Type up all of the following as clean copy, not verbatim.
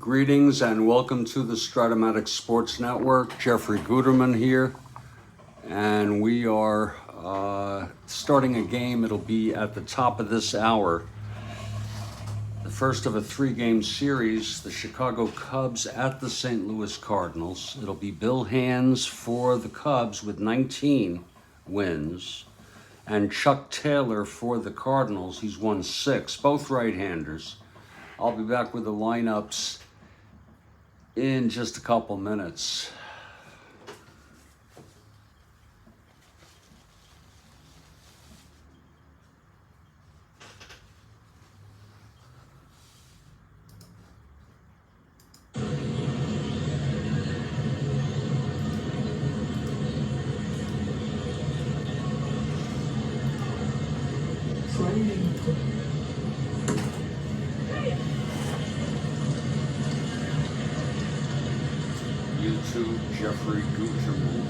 Greetings and welcome to the Strat-O-Matic Sports Network. Jeffrey Guterman here, and we are starting a game. It'll be at the top of this hour. The first of a three-game series, the Chicago Cubs at the St. Louis Cardinals. It'll be Bill Hands for the Cubs with 19 wins, and Chuck Taylor for the Cardinals. He's won 6, both right-handers. I'll be back with the lineups in just a couple minutes. YouTube, Jeffrey Guterman.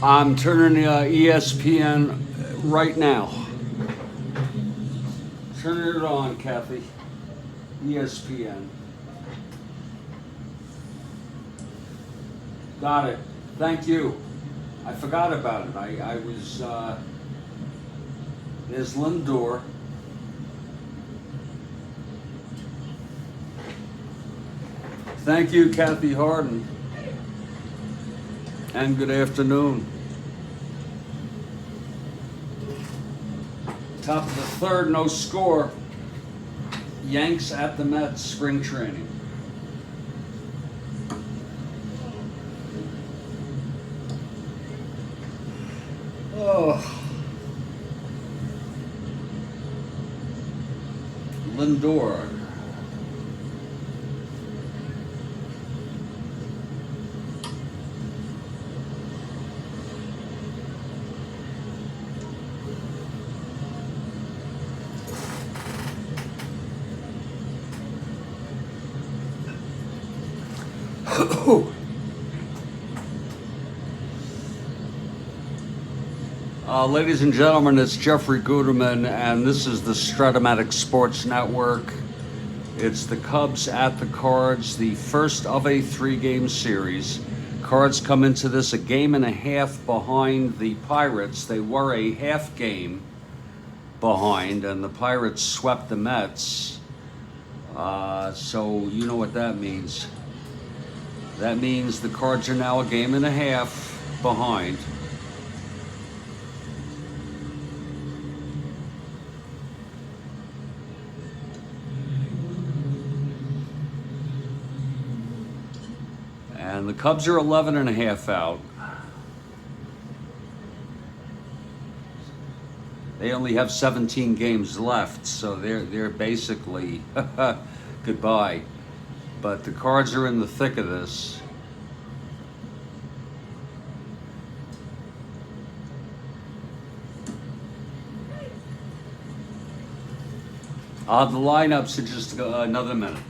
I'm turning ESPN right now. Turning it on, Kathy. ESPN. Got it. Thank you. I forgot about it. I was, there's Lindor. Thank you, Kathy Harden. And good afternoon. Top of the third, no score. Yanks at the Mets, spring training. Oh. Lindor. Ladies and gentlemen, it's Jeffrey Guterman, and this is the Strat-O-Matic Sports Network. It's the Cubs at the Cards, the first of a three-game series. Cards come into this a game and a half behind the Pirates. They were a half game behind, and the Pirates swept the Mets. So you know what that means. That means the Cards are now a game and a half behind. And the Cubs are 11 and a half out. They only have 17 games left, so they're basically goodbye. But the Cards are in the thick of this. The lineups in just another minute.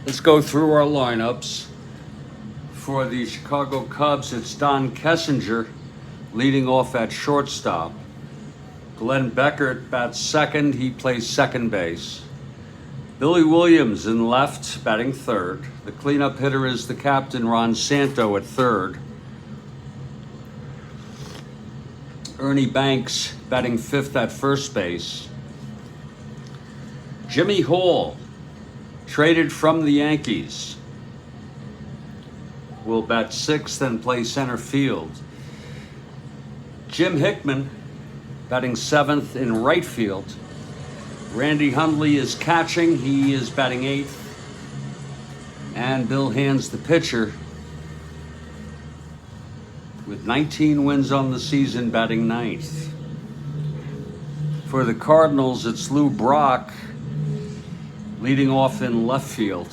Let's go through our lineups. For the Chicago Cubs, it's Don Kessinger leading off at shortstop. Glenn Beckert bats second. He plays second base. Billy Williams in left, batting third. The cleanup hitter is the captain, Ron Santo, at third. Ernie Banks batting fifth at first base. Jimmy Hall, traded from the Yankees, will bat sixth and play center field. Jim Hickman batting seventh in right field. Randy Hundley is catching. He is batting eighth. And Bill Hands, the pitcher, with 19 wins on the season, batting ninth. For the Cardinals, it's Lou Brock leading off in left field.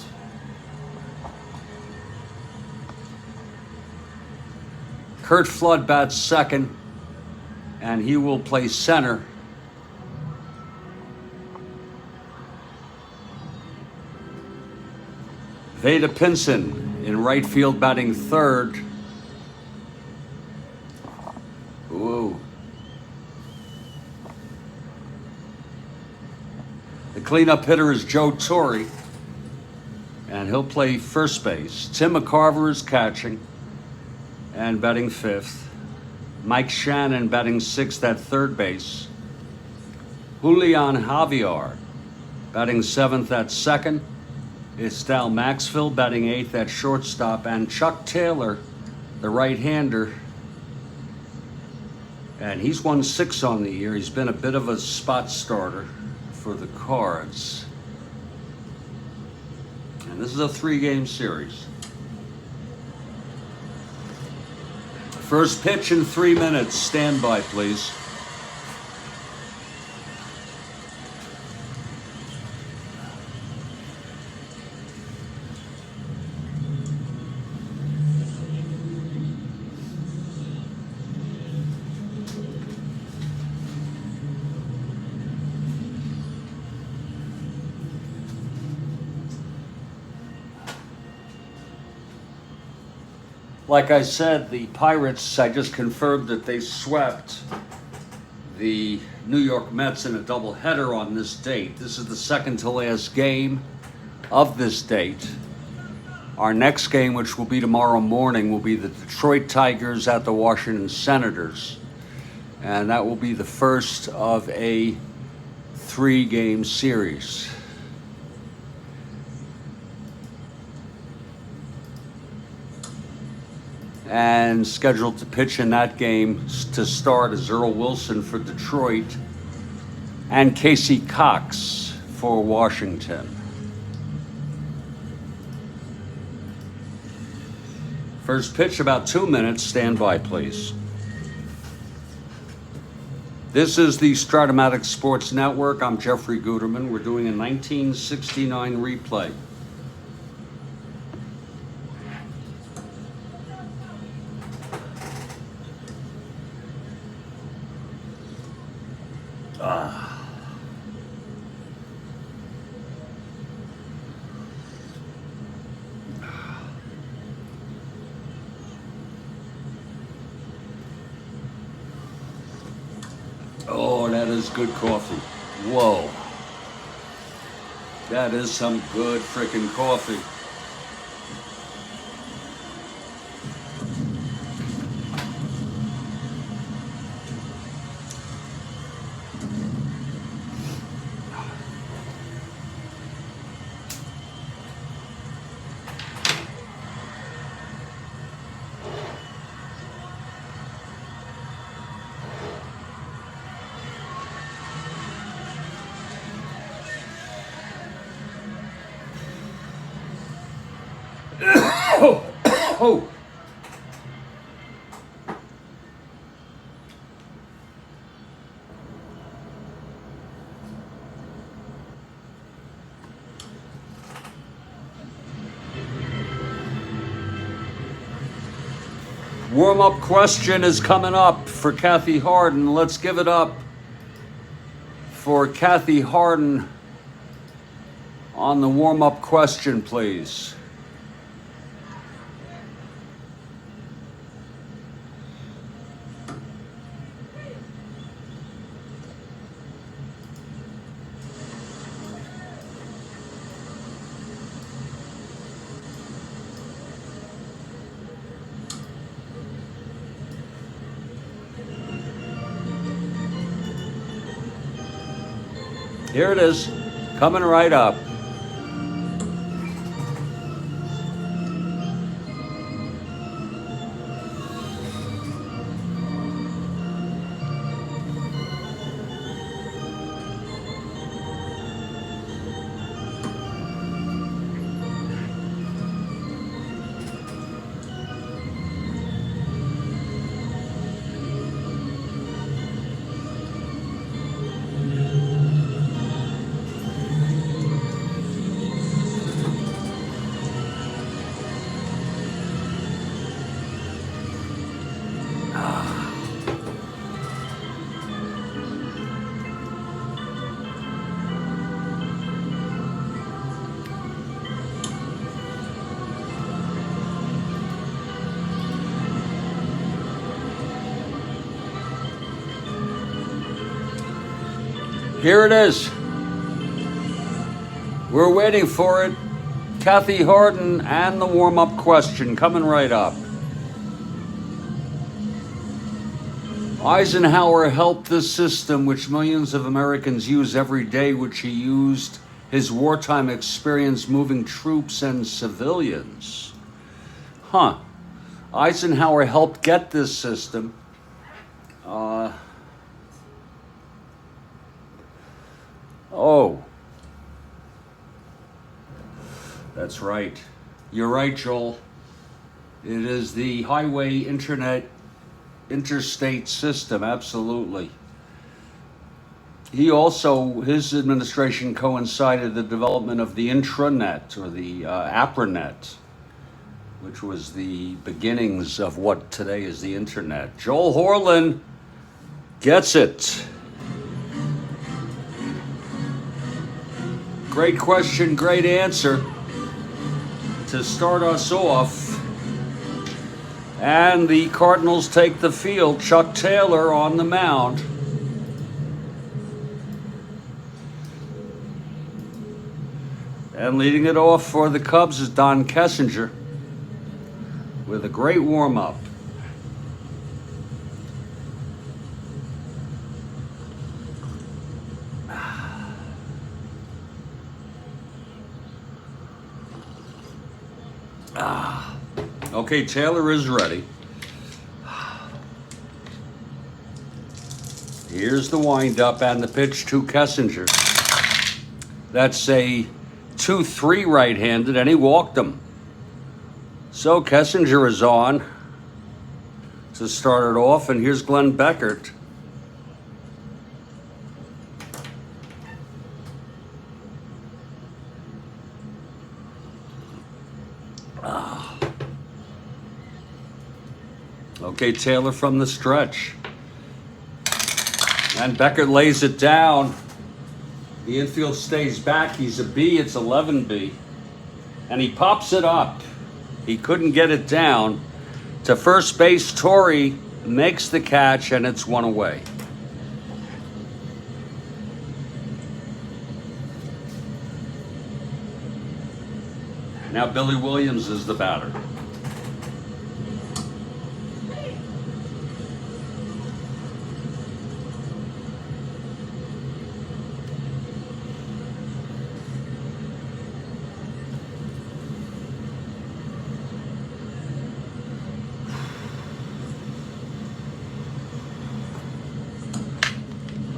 Curt Flood bats second, and he will play center. Vada Pinson in right field, batting third. Ooh. The cleanup hitter is Joe Torre, and he'll play first base. Tim McCarver is catching and batting fifth. Mike Shannon batting sixth at third base. Julian Javier batting seventh at second. Estelle Maxfield batting eighth at shortstop. And Chuck Taylor, the right-hander, and he's won 6 on the year. He's been a bit of a spot starter for the Cards. And this is a 3-game series. First pitch in 3 minutes. Stand by, please. Like I said, the Pirates, I just confirmed that they swept the New York Mets in a doubleheader on this date. This is the second to last game of this date. Our next game, which will be tomorrow morning, will be the Detroit Tigers at the Washington Senators. And that will be the first of a 3-game series. And scheduled to pitch in that game to start is Earl Wilson for Detroit and Casey Cox for Washington. First pitch, about 2 minutes. Stand by, please. This is the Strat-O-Matic Sports Network. I'm Jeffrey Guterman. We're doing a 1969 replay. Oh, that is good coffee. Whoa. That is some good freaking coffee. Oh. Warm-up question is coming up for Kathy Harden. Let's give it up for Kathy Harden on the warm-up question, please. Here it is, coming right up. Here it is. We're waiting for it. Kathy Harden and the warm-up question coming right up. Eisenhower helped this system, which millions of Americans use every day, which he used his wartime experience moving troops and civilians. Huh. Eisenhower helped get this system. Oh. That's right. You're right, Joel. It is the highway interstate system, absolutely. His administration coincided the development of the intranet, or the APRANET, which was the beginnings of what today is the internet. Joel Horlin gets it. Great question, great answer to start us off. And the Cardinals take the field. Chuck Taylor on the mound. And leading it off for the Cubs is Don Kessinger with a great warm-up. Okay, Taylor is ready. Here's the windup and the pitch to Kessinger. That's a 2-3 right-handed, and he walked him. So Kessinger is on to start it off, and here's Glenn Beckert. Okay, Taylor from the stretch. And Beckert lays it down. The infield stays back. He's a B. It's 11B. And he pops it up. He couldn't get it down. To first base, Torrey makes the catch, and it's one away. Now Billy Williams is the batter.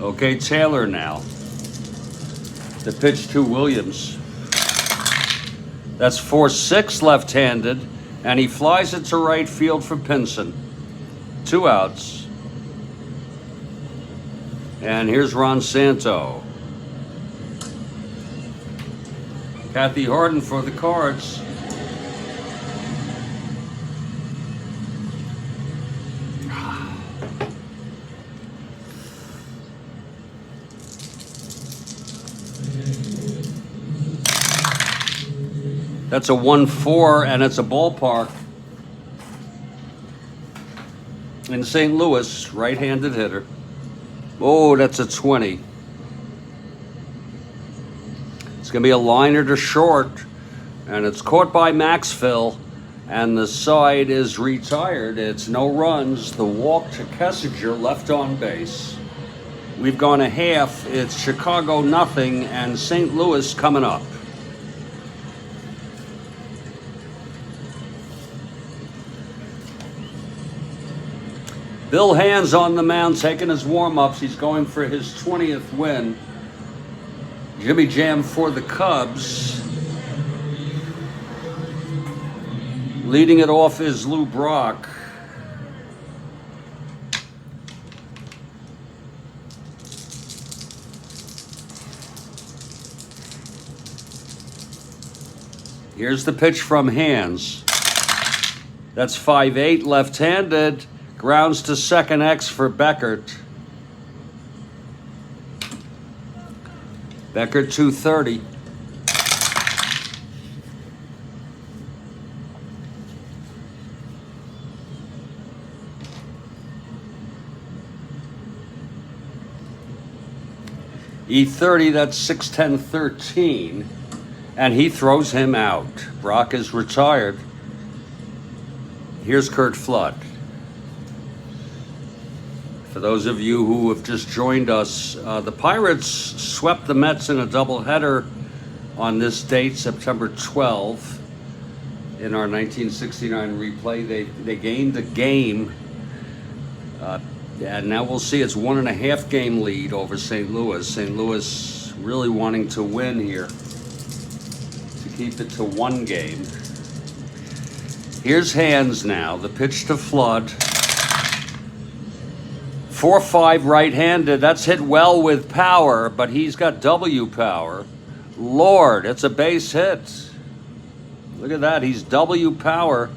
Okay, Taylor now. The pitch to Williams. That's 4-6 left-handed, and he flies it to right field for Pinson. 2 outs. And here's Ron Santo. Kathy Harden for the Cards. That's a 1-4, and it's a ballpark in St. Louis, right-handed hitter. Oh, that's a 20. It's going to be a liner to short, and it's caught by Maxfield, and the side is retired. It's no runs. The walk to Kessinger, left on base. We've gone a half. It's Chicago nothing and St. Louis coming up. Bill Hand's on the mound taking his warm-ups. He's going for his 20th win. Jimmy Jam for the Cubs. Leading it off is Lou Brock. Here's the pitch from Hands. That's 5-8, left-handed. Grounds to second X for Beckert. Beckert 230. E30, that's 6-10-13. And he throws him out. Brock is retired. Here's Curt Flood. For those of you who have just joined us, the Pirates swept the Mets in a doubleheader on this date, September 12th. In our 1969 replay, they gained a game. And now we'll see it's 1.5 game lead over St. Louis. St. Louis really wanting to win here to keep it to 1 game. Here's Hands now, the pitch to Flood. 4-5 right-handed, that's hit well with power, but he's got W power. Lord, it's a base hit. Look at that, he's W power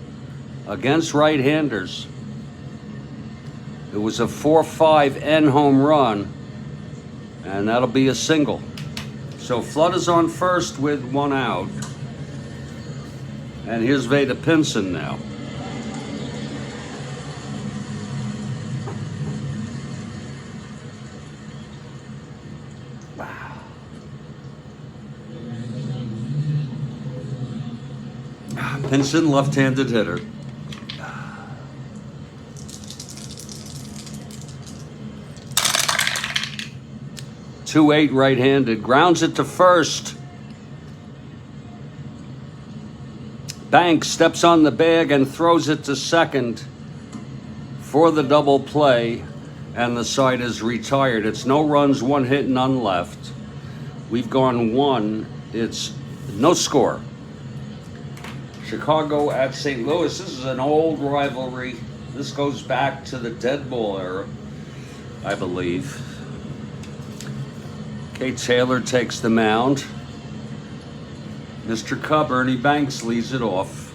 against right-handers. It was a 4-5 N home run, and that'll be a single. So Flood is on first with 1 out. And here's Veda Pinson now. Wow. Pinson, left-handed hitter. 2-8 right-handed, grounds it to first. Banks steps on the bag and throws it to second for the double play, and the side is retired. It's no runs, 1 hit, none left. We've gone 1. It's no score. Chicago at St. Louis. This is an old rivalry. This goes back to the dead ball era, I believe. Kate Taylor takes the mound. Mr. Cub, Ernie Banks, leads it off.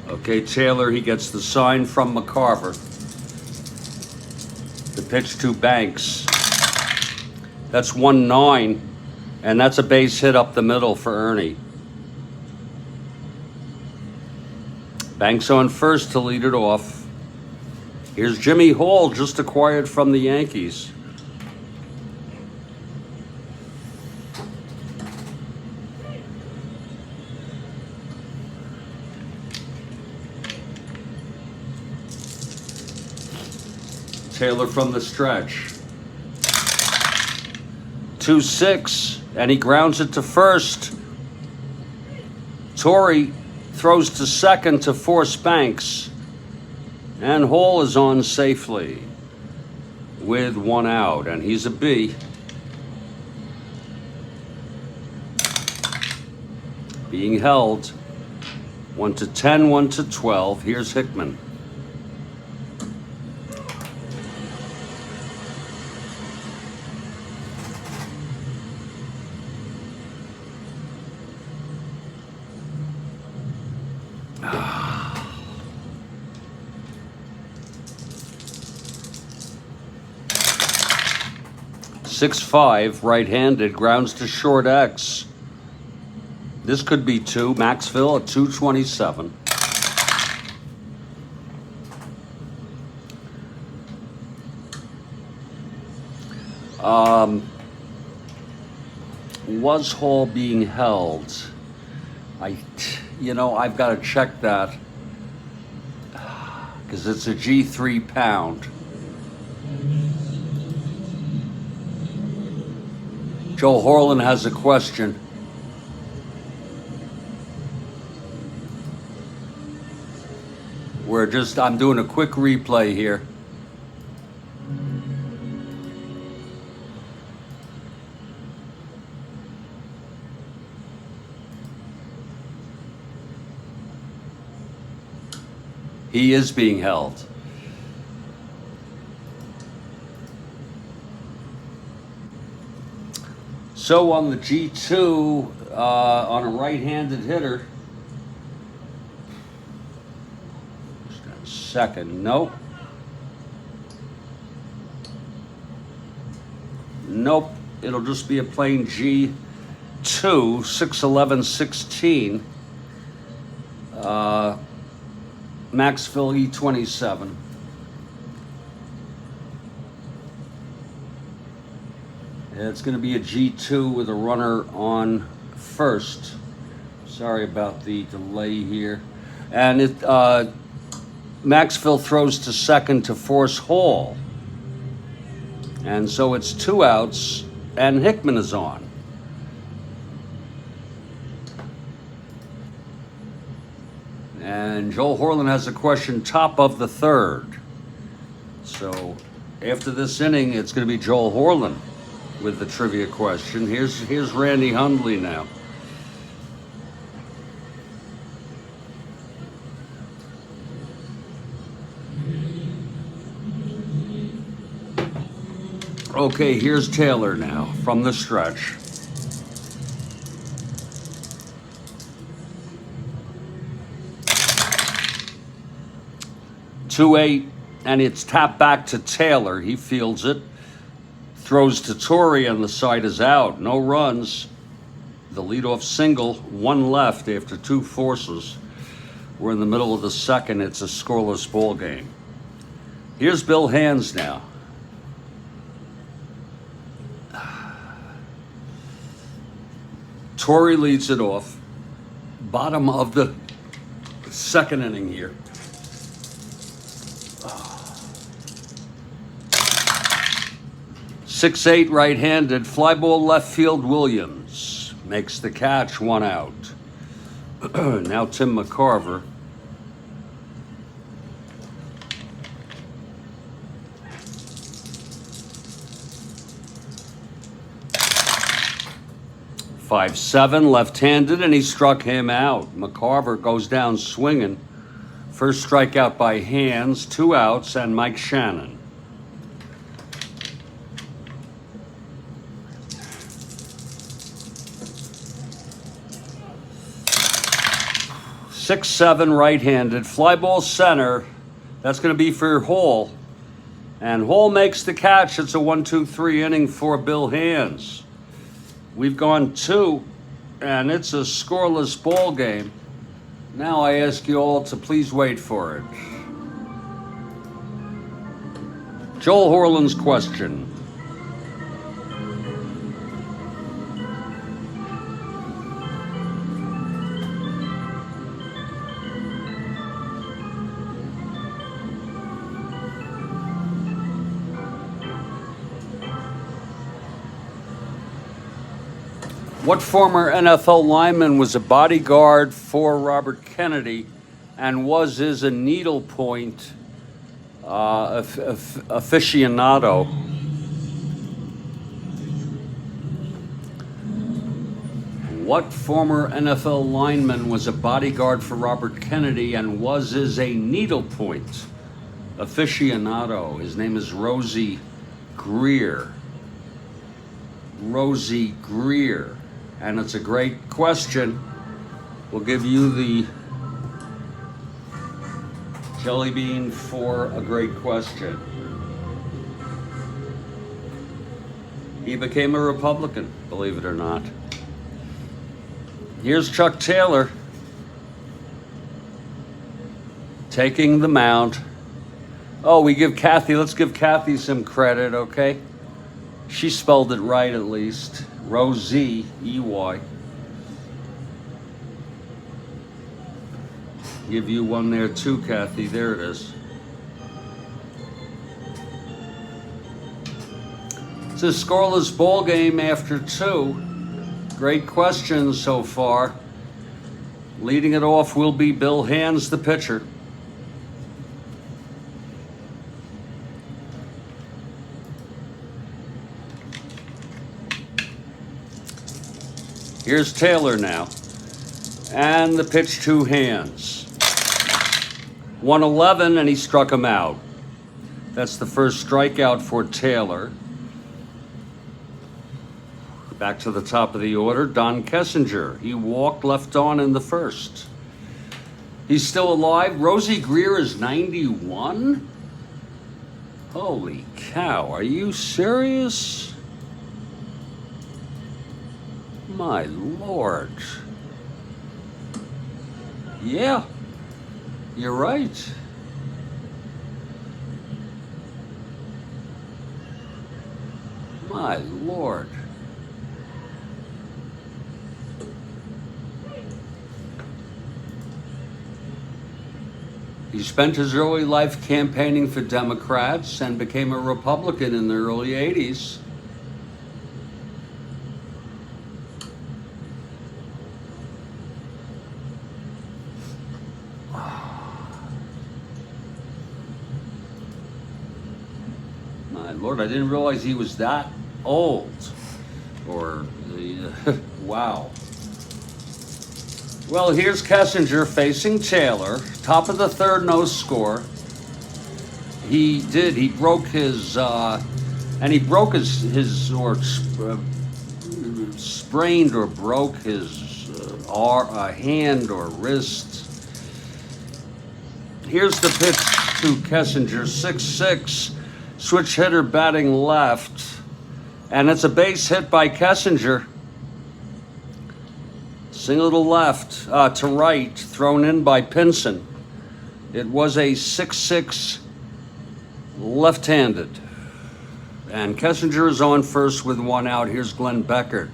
Okay, Taylor, he gets the sign from McCarver. The pitch to Banks. That's 1-9, and that's a base hit up the middle for Ernie. Banks on first to lead it off. Here's Jimmy Hall, just acquired from the Yankees. Taylor from the stretch. 2-6, and he grounds it to first. Torrey throws to second to force Banks, and Hall is on safely with 1 out, and he's a B. Being held 1-10, 1-12. Here's Hickman. .65 right-handed, grounds to short X. This could be 2. Maxville at 227. Was Hall being held? I've got to check that because it's a G3 pound. Joe Horland has a question. I'm doing a quick replay here. He is being held. So on the G2, on a right-handed hitter, second, nope. Nope, it'll just be a plain G2, 6'11", 16. Maxville E27. It's going to be a G2 with a runner on first. Sorry about the delay here. And Maxville throws to second to force Hall. And so it's 2 outs, and Hickman is on. And Joel Horland has a question, top of the third. So after this inning, it's going to be Joel Horland with the trivia question. Here's Randy Hundley now. Okay, here's Taylor now from the stretch. Two eight, and it's tapped back to Taylor. He fields it. Throws to Torrey, and the side is out. No runs. The leadoff single, 1 left after 2 forces. We're in the middle of the second. It's a scoreless ball game. Here's Bill Hands now. Torrey leads it off. Bottom of the second inning here. 6'8", right-handed, fly ball left field. Williams makes the catch, 1 out. Now Tim McCarver. .57, left-handed, and he struck him out. McCarver goes down swinging. First strikeout by Hands, 2 outs, and Mike Shannon. 6'7", right-handed, fly ball center. That's going to be for Hall. And Hall makes the catch. It's a 1-2-3 inning for Bill Hands. We've gone 2, and it's a scoreless ball game. Now I ask you all to please wait for it. Joel Horland's question. What former NFL lineman was a bodyguard for Robert Kennedy and is a needlepoint aficionado? What former NFL lineman was a bodyguard for Robert Kennedy and is a needlepoint aficionado? His name is Rosie Greer. Rosie Greer. And it's a great question. We'll give you the jelly bean for a great question. He became a Republican, believe it or not. Here's Chuck Taylor taking the mound. Oh, let's give Kathy some credit, okay? She spelled it right at least. Rosie, E-Y. Give you one there too, Kathy. There it is. It's a scoreless ball game after 2. Great questions so far. Leading it off will be Bill Hands, the pitcher. Here's Taylor now. And the pitch to Hands. 111, and he struck him out. That's the first strikeout for Taylor. Back to the top of the order, Don Kessinger. He walked left on in the first. He's still alive. Rosie Greer is 91? Holy cow, are you serious? My Lord. Yeah, you're right. My Lord. He spent his early life campaigning for Democrats and became a Republican in the early 80s. My Lord, I didn't realize he was that old. Or, wow. Well, here's Kessinger facing Taylor. Top of the third, no score. He broke his, and he broke his or sprained or broke his hand or wrist. Here's the pitch to Kessinger, 6'6", switch hitter batting left. And it's a base hit by Kessinger. Single to left, to right, thrown in by Pinson. It was a 6'6", left-handed. And Kessinger is on first with 1 out. Here's Glenn Beckert.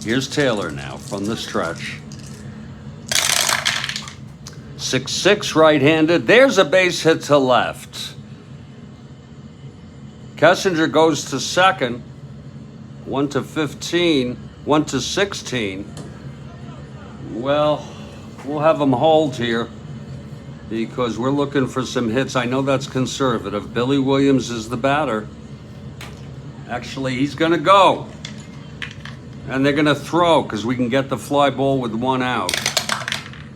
Here's Taylor now from the stretch. 6'6", right-handed. There's a base hit to left. Kessinger goes to second. 1 to 15, 1 to 16. Well, we'll have him hold here because we're looking for some hits. I know that's conservative. Billy Williams is the batter. Actually, he's going to go. And they're going to throw because we can get the fly ball with 1 out.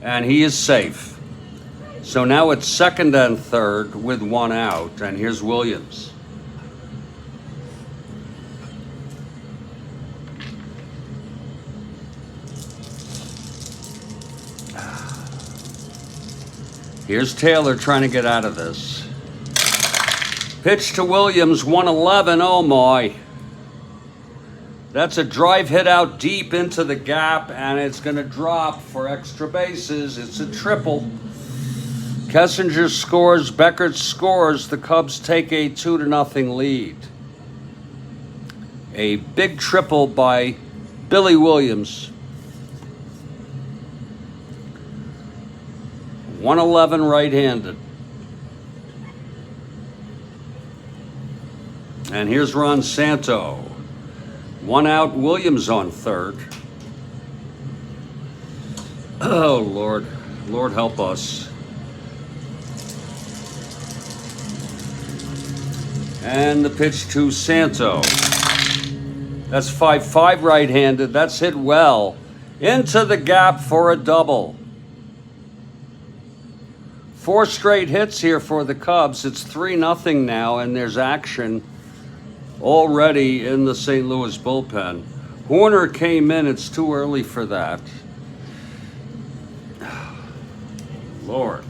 And he is safe. So now it's second and third with 1 out, and here's Williams. Here's Taylor trying to get out of this. Pitch to Williams, 111, oh my. That's a drive hit out deep into the gap, and it's going to drop for extra bases. It's a triple. Kessinger scores, Beckert scores. The Cubs take a 2-0 lead. A big triple by Billy Williams. 111 right-handed. And here's Ron Santo. 1 out, Williams on third. Oh, Lord. Lord help us. And the pitch to Santo. That's 5-5 right-handed. That's hit well. Into the gap for a double. 4 straight hits here for the Cubs. It's 3-0 now, and there's action already in the St. Louis bullpen. Horner came in. It's too early for that. Lord.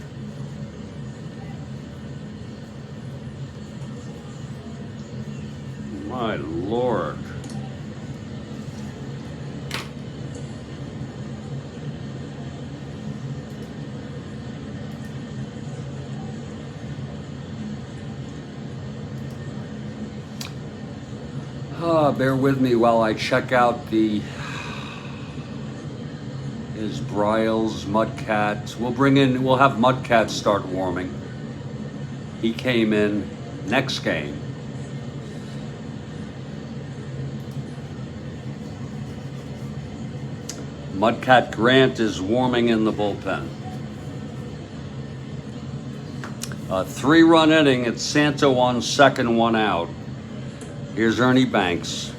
My Lord. Bear with me while I check out the is Bryles, Mudcat. We'll have Mudcat start warming. He came in next game. Mudcat Grant is warming in the bullpen. A 3-run inning. It's Santo on second, 1 out. Here's Ernie Banks.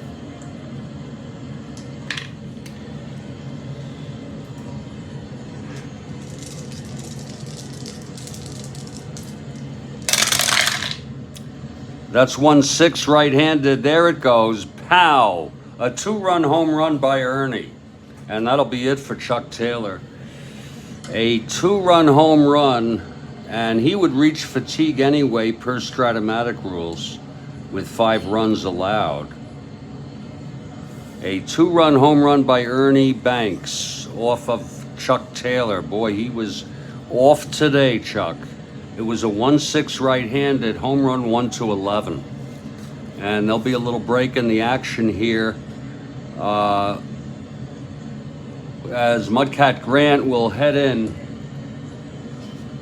That's 1-6 right-handed. There it goes. Pow! A 2-run home run by Ernie. And that'll be it for Chuck Taylor. A 2-run home run, and he would reach fatigue anyway per Strat-O-Matic rules with 5 runs allowed. A 2-run home run by Ernie Banks off of Chuck Taylor. Boy, he was off today, Chuck. It was a 1-6 right-handed home run, 1-11. And there'll be a little break in the action here. As Mudcat Grant will head in.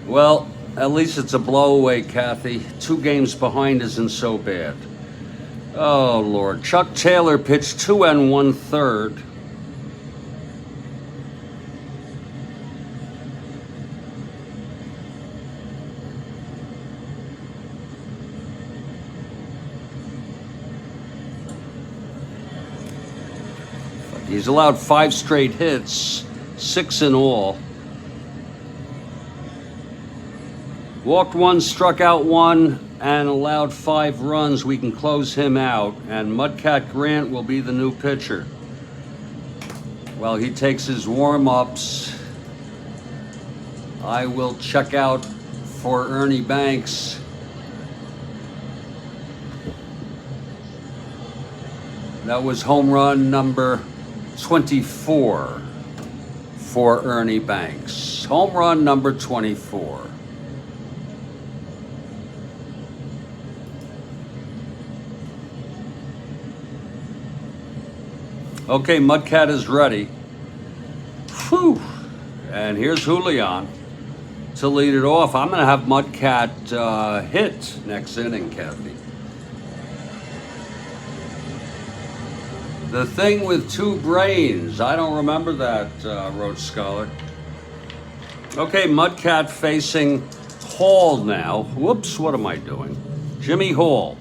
Well, at least it's a blowaway, Kathy. 2 games behind isn't so bad. Oh, Lord. Chuck Taylor pitched 2 1/3. He's allowed 5 straight hits, 6 in all. Walked 1, struck out 1, and allowed 5 runs. We can close him out, and Mudcat Grant will be the new pitcher. While he takes his warm-ups, I will check out for Ernie Banks. That was home run number 24 for Ernie Banks. Home run number 24. Okay, Mudcat is ready. Whew. And here's Julian to lead it off. I'm going to have Mudcat hit next inning, Kathy. The thing with 2 brains. I don't remember that, Rhodes Scholar. Okay, Mudcat facing Hall now. Whoops, what am I doing? Jimmy Hall.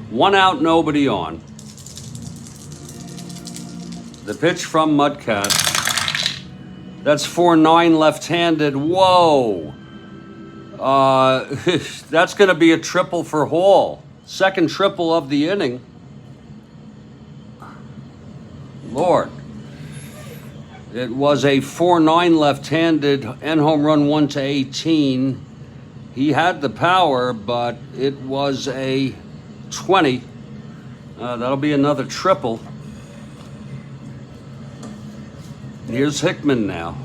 1 out, nobody on. The pitch from Mudcat. That's 4-9 left-handed. Whoa. That's going to be a triple for Hall. Second triple of the inning. Lord. It was a 4-9 left-handed and home run 1-18. He had the power, but it was a 20. That'll be another triple. Here's Hickman now.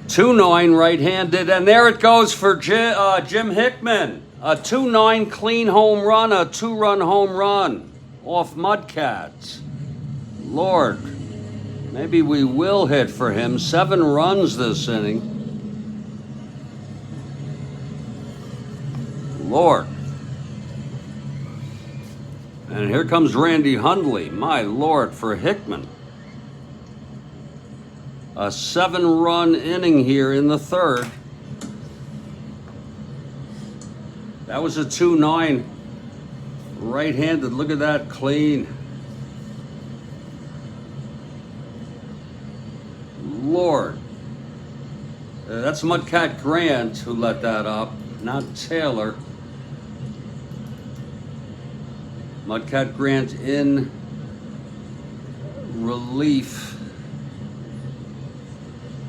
Two-9 right-handed, and there it goes for Jim Hickman. A 2-9 clean home run, a 2-run home run off Mudcat. Lord, maybe we will hit for him. 7 runs this inning. Lord. And here comes Randy Hundley. My Lord, for Hickman. A 7-run inning here in the third. That was a 2-9 right-handed. Look at that, clean. Lord. That's Mudcat Grant who let that up, not Taylor. Mudcat Grant in relief.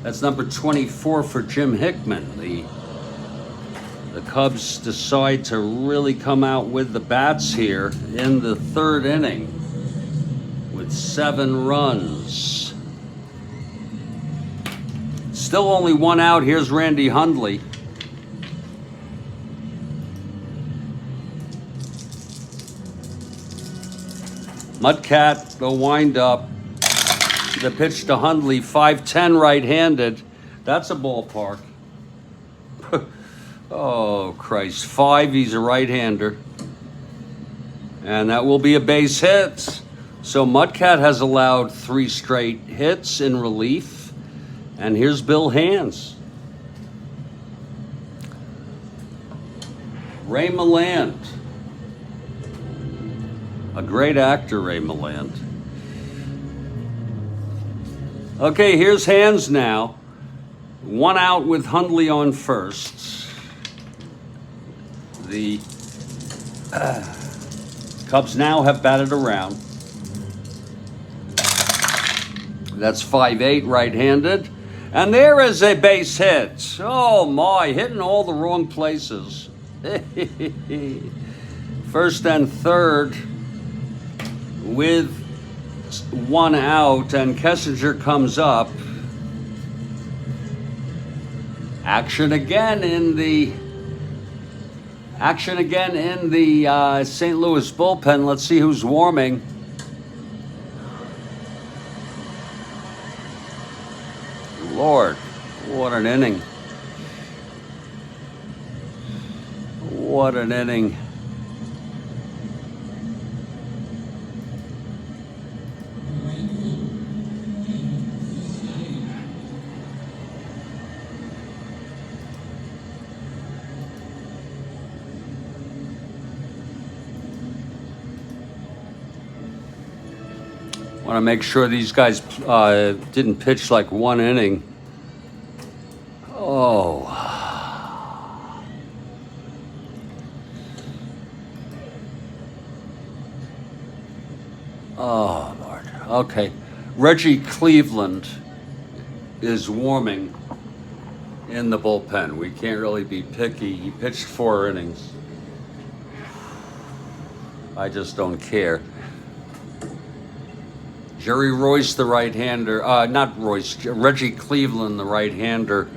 That's number 24 for Jim Hickman. The Cubs decide to really come out with the bats here in the third inning with 7 runs. Still only one out. Here's Randy Hundley. Mudcat, the windup. The pitch to Hundley, 5'10", right-handed. That's a ballpark. Oh, Christ. 5, he's a right-hander. And that will be a base hit. So Mudcat has allowed 3 straight hits in relief. And here's Bill Hands. Ray Milland. A great actor, Ray Milland. Okay, here's Hands now. 1 out with Hundley on first. The Cubs now have batted around. That's 5'8", right-handed. And there is a base hit. Oh my, hitting all the wrong places. First and third with 1 out, and Kessinger comes up. Action again in the St. Louis bullpen. Let's see who's warming. Lord, what an inning. What an inning. Want to make sure these guys didn't pitch like 1 inning. Oh. Oh, Lord. Okay. Reggie Cleveland is warming in the bullpen. We can't really be picky. He pitched 4 innings. I just don't care. Jerry Royce, the right-hander, not Royce, Reggie Cleveland, the right-hander,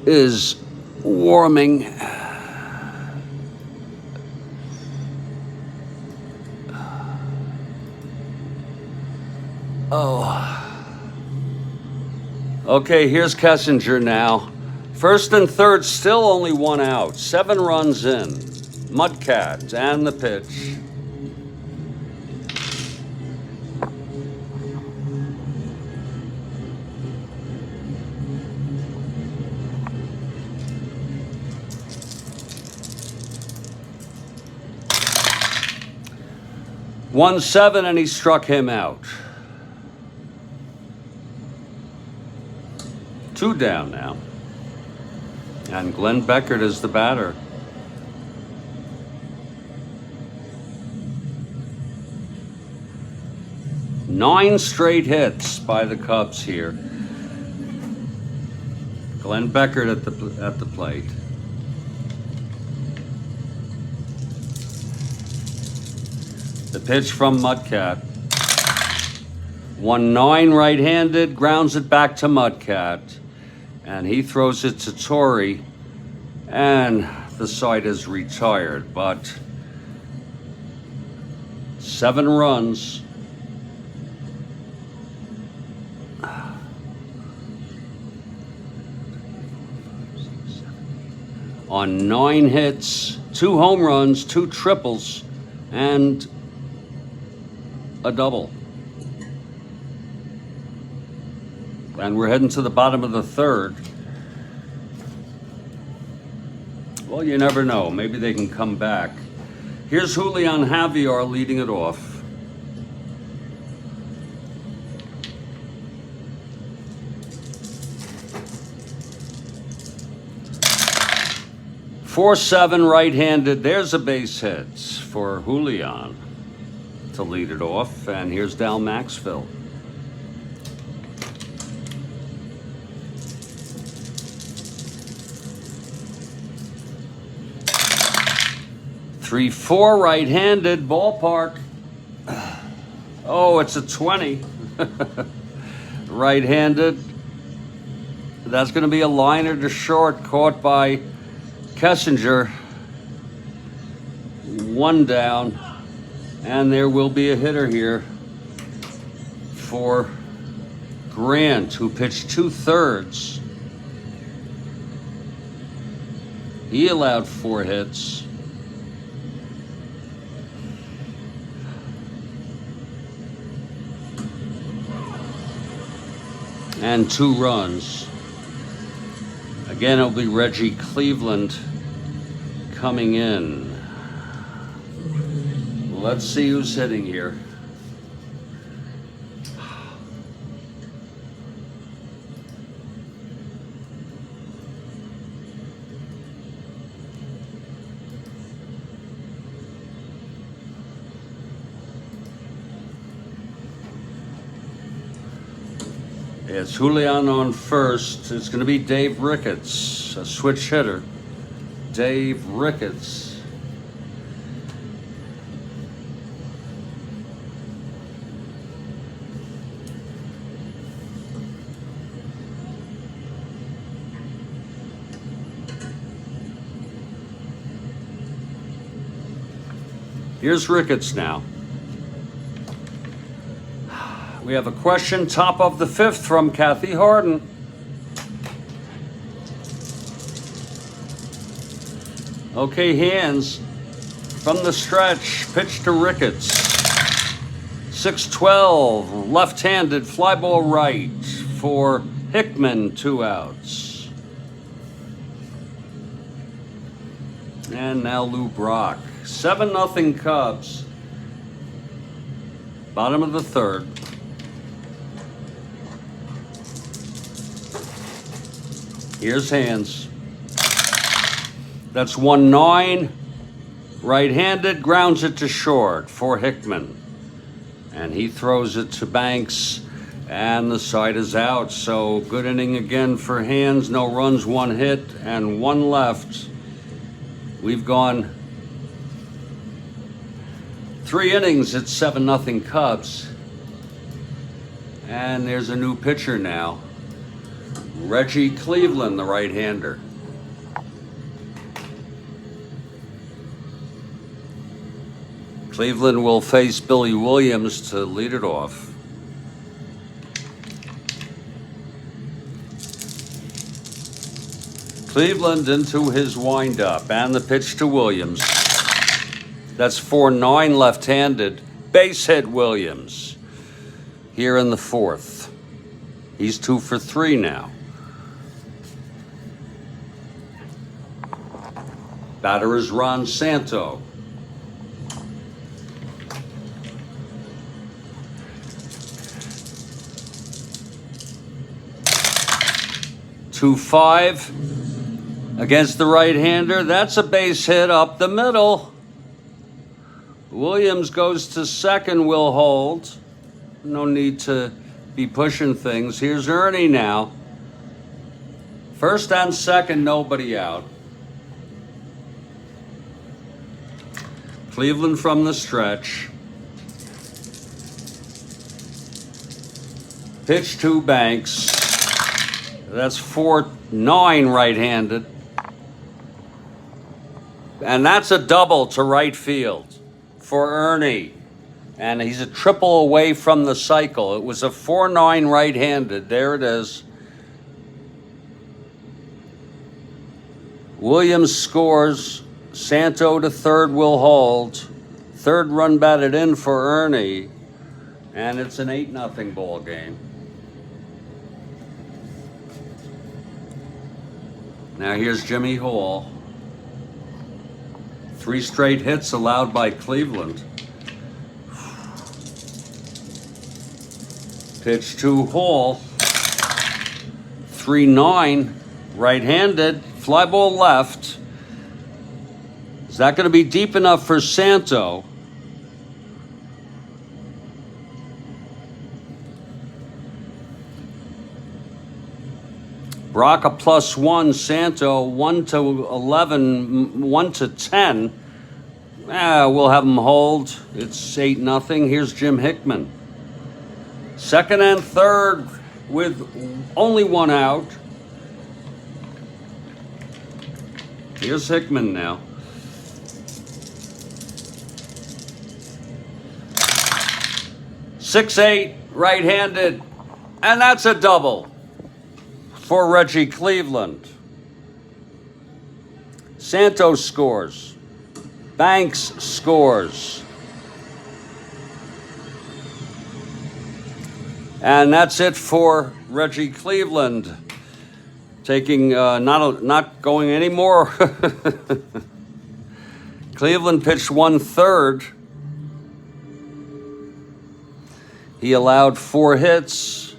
is warming. Oh. Okay, here's Kessinger now. First and third, still only 1 out. 7 runs in. Mudcat and the pitch. One 7, and he struck him out. 2 down now. And Glenn Beckert is the batter. Nine straight hits by the Cubs here. Glenn Beckert at the plate. The pitch from Mudcat. 1-9 right-handed, grounds it back to Mudcat. And he throws it to Torrey. And the side is retired, but 7 runs. On 9 hits, 2 home runs, 2 triples, and a double. And we're heading to the bottom of the third. Well, you never know. Maybe they can come back. Here's Julian Javier leading it off. .47 right-handed. There's a base hit for Julian to lead it off. And here's Dal Maxfield. .34 right-handed, ballpark. Oh, it's a 20. Right-handed. That's going to be a liner to short, caught by Kessinger. One down, and there will be a hitter here for Grant, who pitched 2/3. He allowed 4 hits. And 2 runs. Again, it'll be Reggie Cleveland coming in. Let's see who's hitting here. It's Julian on first. It's going to be Dave Ricketts, a switch hitter. Dave Ricketts. Here's Ricketts now. We have a question, top of the 5th, from Kathy Harden. Okay, hands from the stretch. Pitch to Ricketts. 6-12, left-handed, fly ball right for Hickman, 2 outs. And now Lou Brock. 7-0 Cubs. Bottom of the 3rd. Here's hands. That's 1-9. Right-handed, grounds it to short for Hickman. And he throws it to Banks, and the side is out. So good inning again for hands. No runs, 1 hit, and 1 left. We've gone 3 innings. It's 7-0 Cubs. And there's a new pitcher now. Reggie Cleveland, the right-hander. Cleveland will face Billy Williams to lead it off. Cleveland into his windup, and the pitch to Williams. That's 4-9 left-handed. Base hit Williams here in the 4th. He's 2 for 3 now. Batter is Ron Santo. Two 5 against the right-hander. That's a base hit up the middle. Williams goes to second, will hold. No need to be pushing things. Here's Ernie now. First and second, nobody out. Cleveland from the stretch. Pitch to Banks. That's 4-9 right-handed. And that's a double to right field for Ernie. And he's a triple away from the cycle. It was a 4-9 right-handed. There it is. Williams scores. Santo to third will hold. 3rd run batted in for Ernie. And it's an 8-0 ball game. Now here's Jimmy Hall. 3 straight hits allowed by Cleveland. Pitch to Hall. 3-9, right-handed, fly ball left. Is that going to be deep enough for Santo? Brock a +1, Santo 1 to 11, 1 to 10. We'll have him hold. It's 8-0. Here's Jim Hickman. 2nd and 3rd with only 1 out. Here's Hickman now. .68, right-handed, and that's a double for Reggie Cleveland. Santos scores. Banks scores. And that's it for Reggie Cleveland. Taking, not going anymore. Cleveland pitched 1/3. He allowed 4 hits.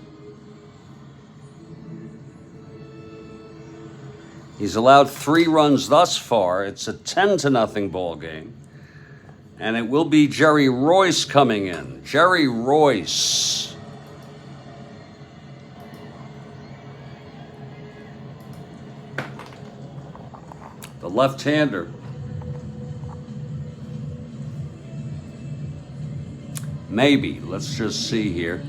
He's allowed 3 runs thus far. It's a 10-0 ball game. And it will be Jerry Royce coming in. Jerry Royce. The left-hander. Maybe. Let's just see here.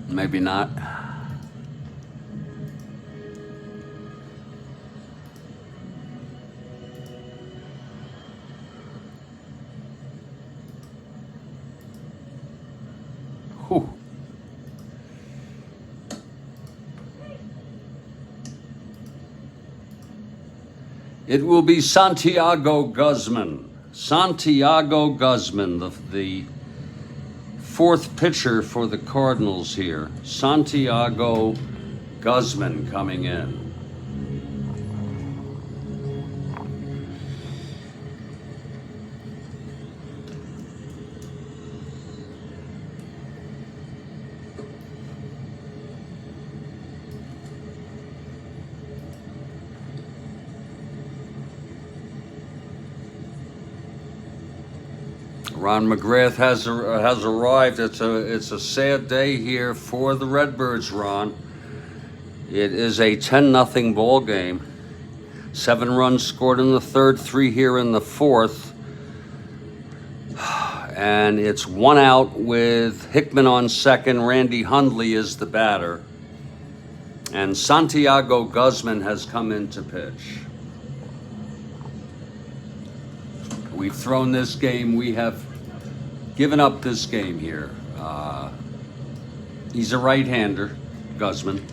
Maybe not. Whew. It will be Santiago Guzman. Santiago Guzman, the 4th pitcher for the Cardinals here. Santiago Guzman coming in. Ron McGrath has arrived. It's a sad day here for the Redbirds, Ron. It is a 10-0 ball game. 7 runs scored in the 3rd, 3 here in the 4th. And it's 1 out with Hickman on 2nd. Randy Hundley is the batter. And Santiago Guzman has come in to pitch. We've thrown this game. We have given up this game here. He's a right-hander, Guzman.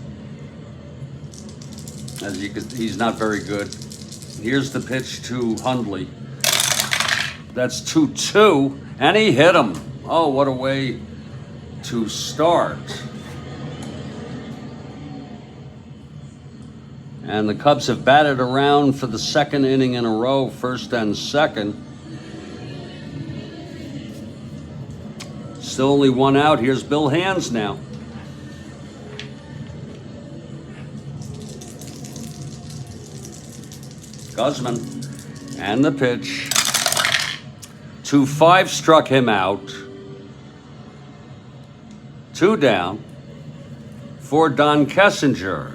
As you can, he's not very good. Here's the pitch to Hundley. That's 2-2, and he hit him. Oh, what a way to start. And the Cubs have batted around for the 2nd inning in a row, 1st and 2nd. Still only 1 out. Here's Bill Hands now. Guzman. And the pitch. 2-5 struck him out. 2 down for Don Kessinger.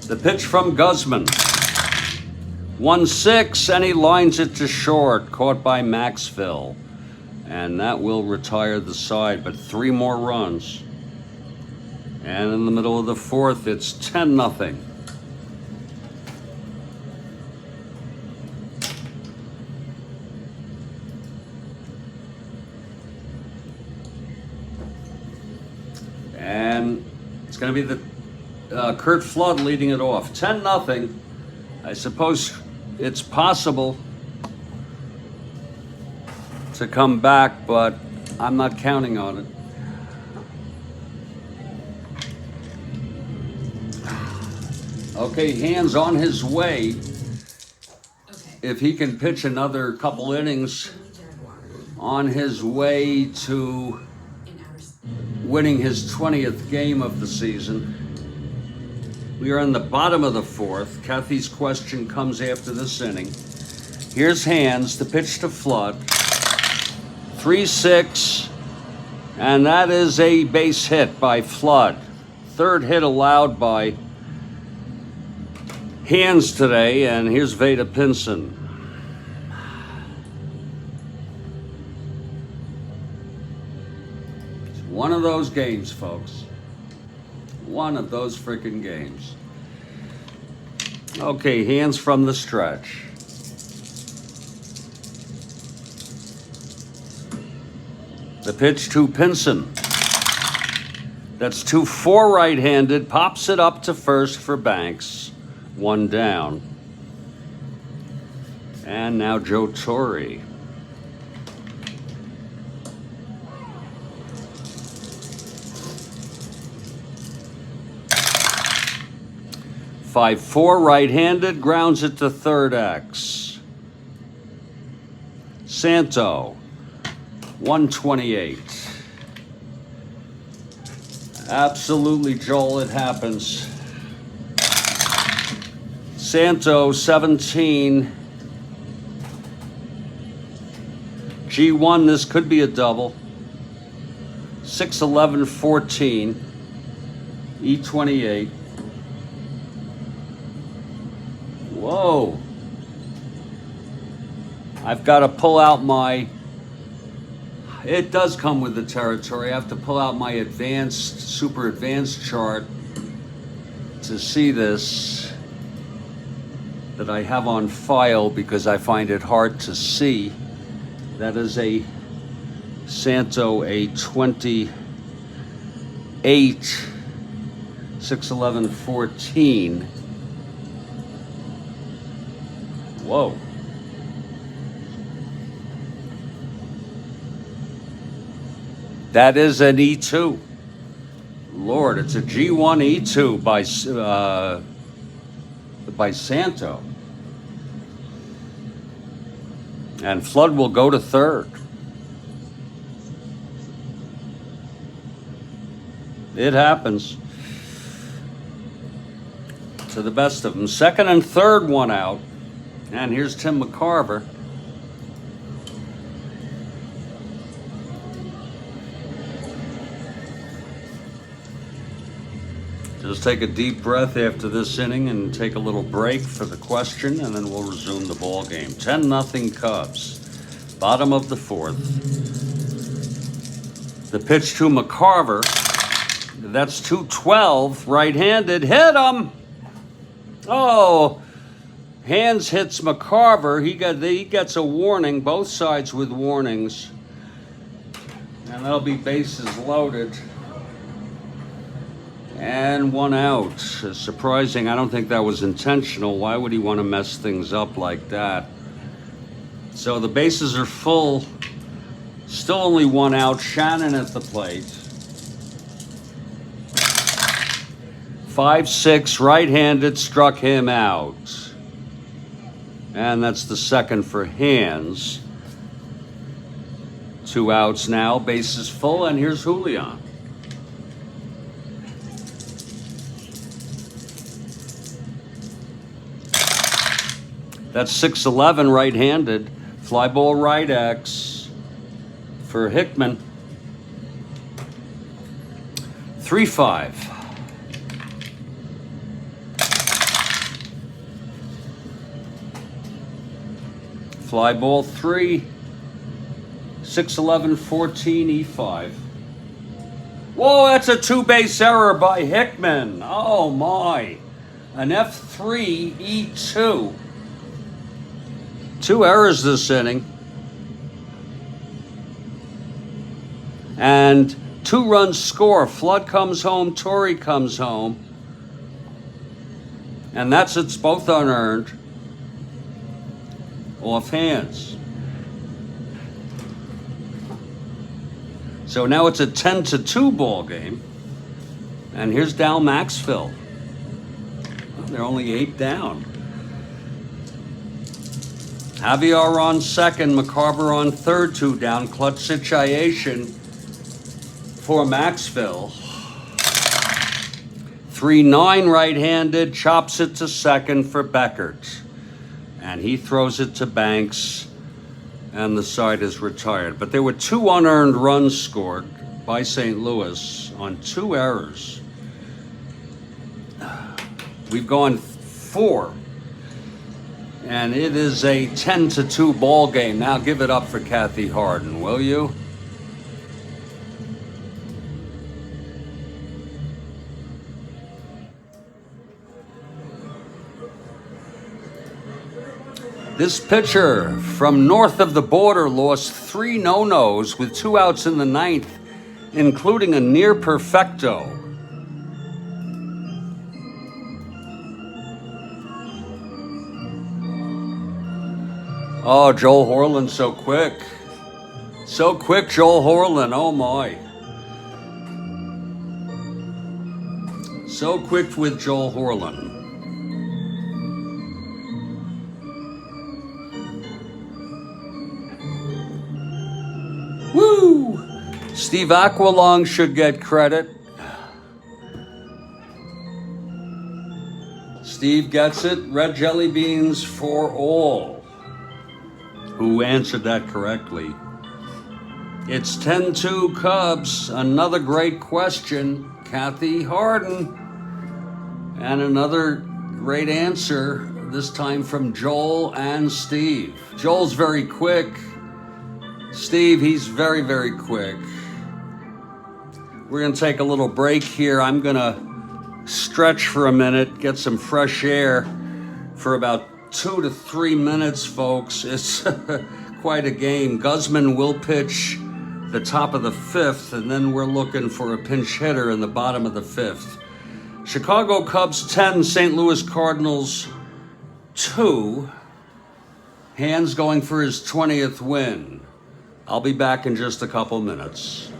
The pitch from Guzman. 1-6, and he lines it to short, caught by Maxville. And that will retire the side, but 3 more runs. And in the middle of the 4th, it's 10-0. And it's going to be the Curt Flood leading it off. 10-0. I suppose it's possible to come back, but I'm not counting on it. Okay, Hands on his way. If he can pitch another couple innings, on his way to winning his 20th game of the season. We are in the bottom of the 4th. Kathy's question comes after this inning. Here's Hands, the pitch to Flood. 3-6, and that is a base hit by Flood. 3rd hit allowed by hands today, and here's Veda Pinson. It's one of those games, folks. One of those freaking games. Okay, hands from the stretch. The pitch to Pinson. That's 2-4 right-handed, pops it up to first for Banks. 1 down. And now Joe Torre. Five-four right-handed, grounds it to third X. Santo, 128. Absolutely, Joel, it happens. Santo, 17. G1, this could be a double. 6-11, 14. E28. Whoa. I've got to pull out my... It does come with the territory. I have to pull out my advanced, super advanced chart to see this that I have on file because I find it hard to see. That is a Santo, a 28, 6-11, 14. Whoa. That is an E2. Lord, it's a G1 E2 by Santo. And Flood will go to third. It happens to the best of them. Second and third, one out. And here's Tim McCarver. Just take a deep breath after this inning and take a little break for the question, and then we'll resume the ball game. 10-0 Cubs. Bottom of the fourth. The pitch to McCarver. That's 2-12, right-handed. Hit him! Oh, hands hits McCarver. He gets a warning, both sides with warnings. And that'll be bases loaded. And one out. Surprising. I don't think that was intentional. Why would he want to mess things up like that? So the bases are full. Still only one out. Shannon at the plate. 5-6, right-handed, struck him out. And that's the second for hands. 2 outs now. Bases full. And here's Julian. That's 6-11, right-handed. Fly ball right X for Hickman. 3-5. Fly ball 3. 6-11, 14, E5. Whoa, that's a 2-base error by Hickman. Oh my. An F3, E2. 2 errors this inning. And 2 runs score. Flood comes home, Torre comes home. And it's both unearned. Off hands. So now it's a 10-2 ball game. And here's Dal Maxfield. They're only 8 down. Javier on second, McCarver on third, 2 down. Clutch situation for Maxville. 3-9 right-handed, chops it to second for Beckert. And he throws it to Banks, and the side is retired. But there were 2 unearned runs scored by St. Louis on 2 errors. We've gone 4 And it is a 10-2 ball game. Now give it up for Kathy Harden, will you? This pitcher from north of the border lost 3 no-nos with 2 outs in the 9th, including a near perfecto. Oh, Joel Horland so quick. So quick, Joel Horland. Oh, my. So quick with Joel Horland. Woo! Steve Aqualong should get credit. Steve gets it. Red jelly beans for all who answered that correctly. It's 10-2 Cubs. Another great question. Kathy Harden. And another great answer, this time from Joel and Steve. Joel's very quick. Steve, he's very, very quick. We're going to take a little break here. I'm going to stretch for a minute, get some fresh air for about 2 to 3 minutes, folks. It's quite a game. Guzman will pitch the top of the 5th, and then we're looking for a pinch hitter in the bottom of the 5th. Chicago Cubs 10, St. Louis Cardinals 2. Hands going for his 20th win. I'll be back in just a couple minutes.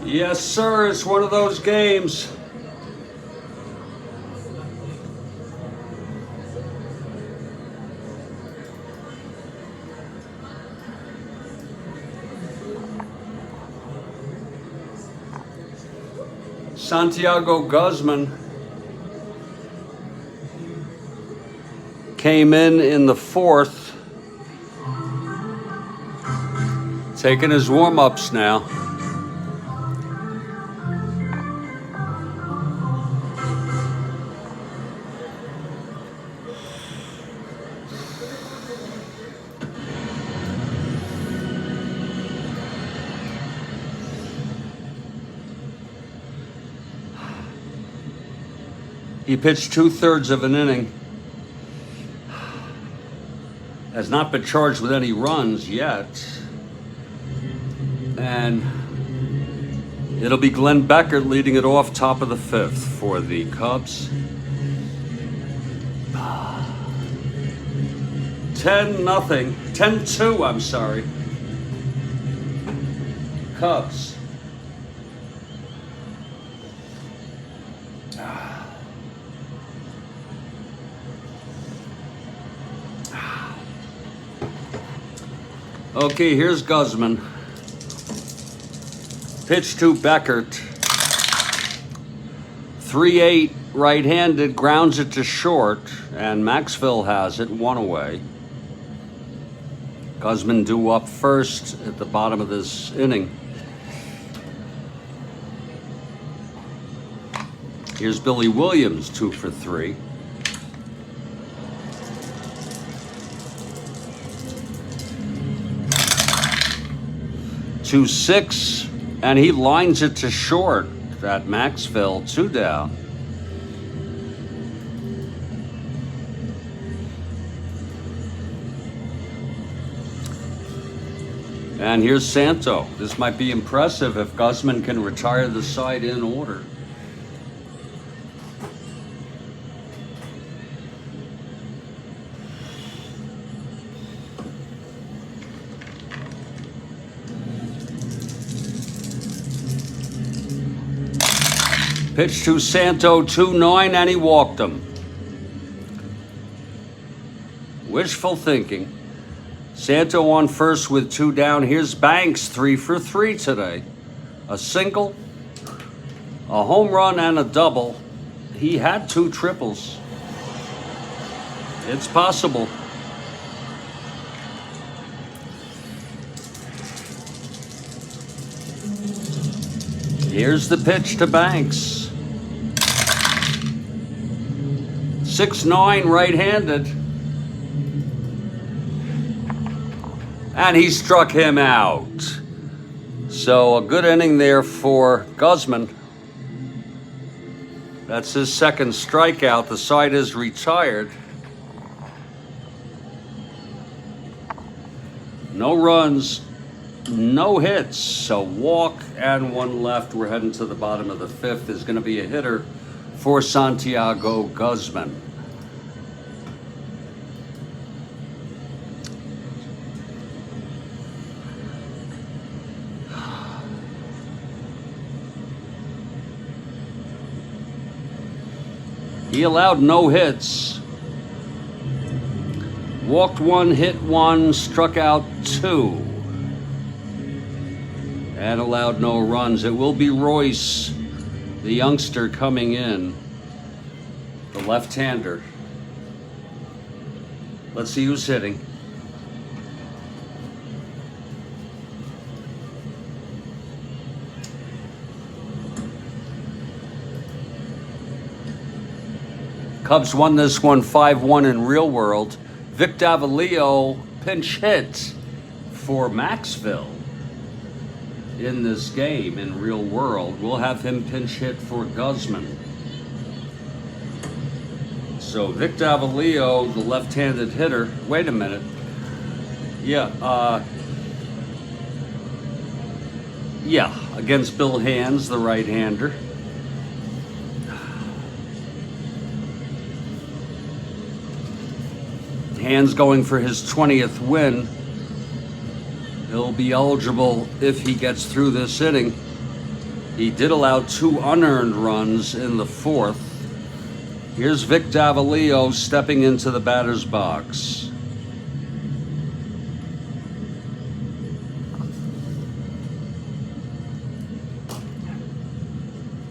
Yes, sir, it's one of those games. Santiago Guzman came in the fourth, taking his warm-ups now. He pitched 2/3 of an inning. Has not been charged with any runs yet. And it'll be Glenn Beckert leading it off, top of the fifth for the Cubs. 10-0. 10-2, I'm sorry. Cubs. Okay, here's Guzman. Pitch to Beckert. 3-8 right-handed, grounds it to short, and Maxville has it, one away. Guzman due up first at the bottom of this inning. Here's Billy Williams, 2 for 3. Two 6, and he lines it to short at Maxville, 2 down. And here's Santo. This might be impressive if Guzman can retire the side in order. Pitch to Santo, 2-9, and he walked him. Wishful thinking. Santo on first with 2 down. Here's Banks, 3 for 3 today. A single, a home run, and a double. He had 2 triples. It's possible. Here's the pitch to Banks. 6-9 right-handed. And he struck him out. So a good inning there for Guzman. That's his second strikeout. The side is retired. No runs, no hits. So walk and 1 left. We're heading to the bottom of the fifth. Is going to be a hitter for Santiago Guzman. He allowed no hits. Walked 1, hit 1, struck out 2. And allowed no runs. It will be Royce, the youngster, coming in. The left-hander. Let's see who's hitting. Cubs won this one 5-1 in real world. Vic Davalillo pinch hit for Maxville in this game in real world. We'll have him pinch hit for Guzman. So Vic Davalillo, the left-handed hitter. Wait a minute. Yeah, against Bill Hands, the right-hander. Hands going for his 20th win. He'll be eligible if he gets through this inning. He did allow 2 unearned runs in the 4th. Here's Vic Davalillo stepping into the batter's box.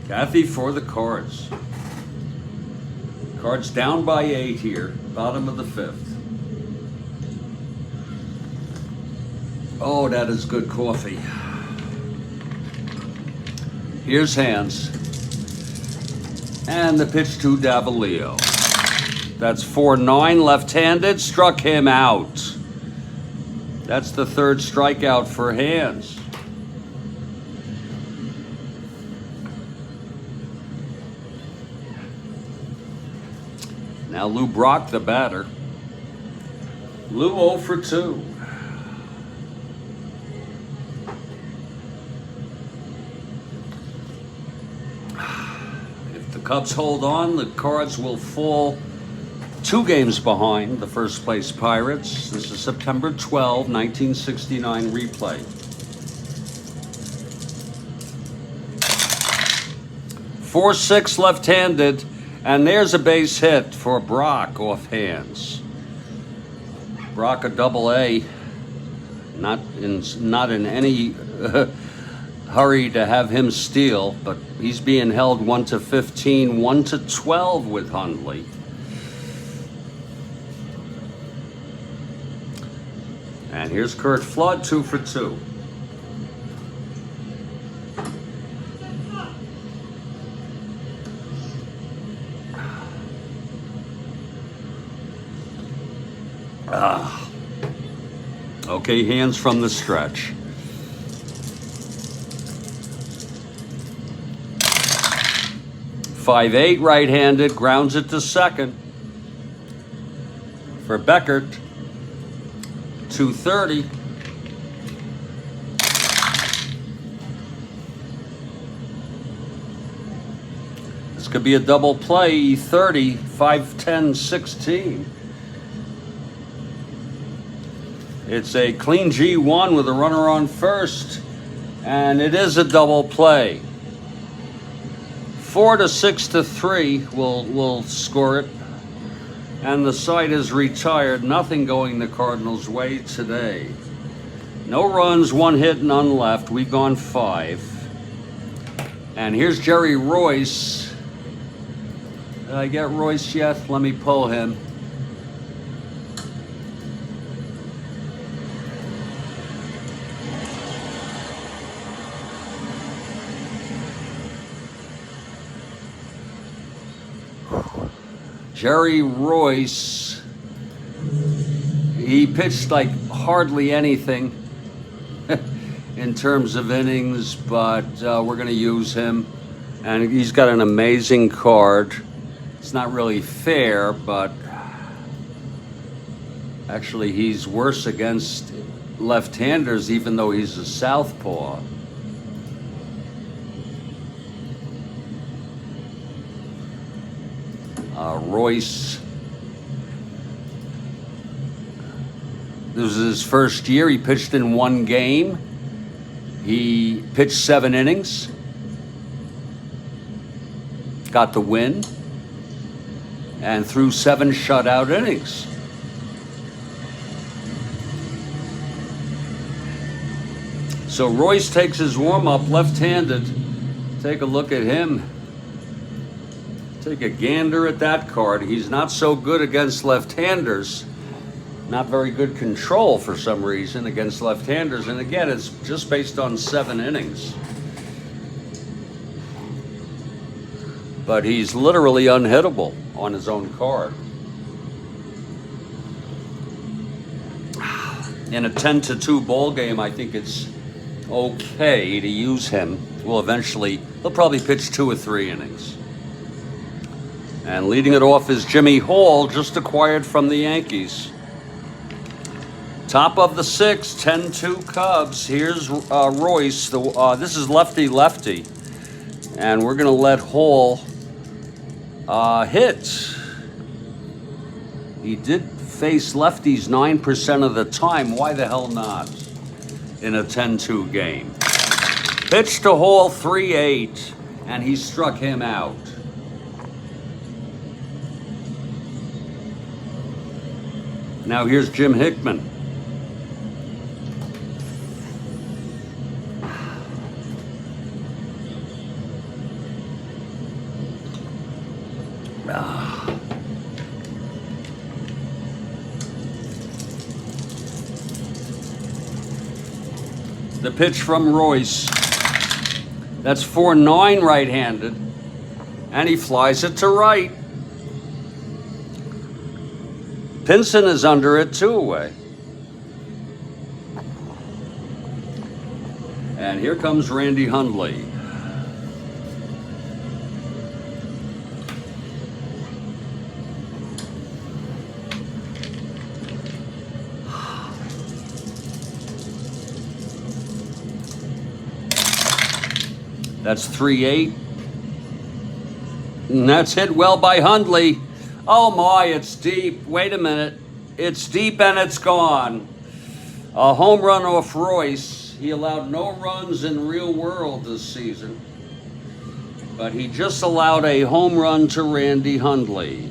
Kathy for the Cards. Cards down by 8 here, bottom of the 5th. Oh, that is good coffee. Here's hands. And the pitch to Davalillo. That's 4-9, left-handed, struck him out. That's the 3rd strikeout for Hands. Now Lou Brock, the batter. Lou 0 for 2. If the Cubs hold on, the Cards will fall 2 games behind the first place Pirates. This is September 12, 1969 replay. 4-6 left-handed, and there's a base hit for Brock off Hands. Brock a double-A, not in any hurry to have him steal, but he's being held 1-15, 1-12 with Hundley. And here's Curt Flood, 2 for 2. Okay, Hands from the stretch. .58 right-handed, grounds it to second. For Beckert, 230. This could be a double play, 30, 5-10, 16. It's a clean G1 with a runner on first, and it is a double play. 4-6-3 will score it, and the side is retired. Nothing going the Cardinals' way today. No runs, 1 hit, none left. We've gone 5. And here's Jerry Royce. Did I get Royce yet? Let me pull him. Jerry Royce, he pitched like hardly anything in terms of innings, but we're going to use him. And he's got an amazing card. It's not really fair, but actually he's worse against left-handers, even though he's a southpaw. Royce, this was his first year. He pitched in 1 game. He pitched 7 innings, got the win, and threw 7 shutout innings. So Royce takes his warm-up left-handed. Take a look at him. Take a gander at that card. He's not so good against left-handers. Not very good control for some reason against left-handers. And again, it's just based on 7 innings. But he's literally unhittable on his own card. In a 10-2 ball game, I think it's okay to use him. He'll probably pitch 2 or 3 innings. And leading it off is Jimmy Hall, just acquired from the Yankees. Top of the 6th, 10-2 Cubs. Here's Royce. This is lefty-lefty. And we're going to let Hall hit. He did face lefties 9% of the time. Why the hell not in a 10-2 game? Pitch to hole 3-8, and he struck him out. Now here's Jim Hickman. The pitch from Royce. That's 4-9 right-handed, and he flies it to right. Pinson is under it 2 away. And here comes Randy Hundley. That's 3-8. And that's hit well by Hundley. Oh my, it's deep. Wait a minute. It's deep and it's gone. A home run off Royce. He allowed no runs in real world this season. But he just allowed a home run to Randy Hundley.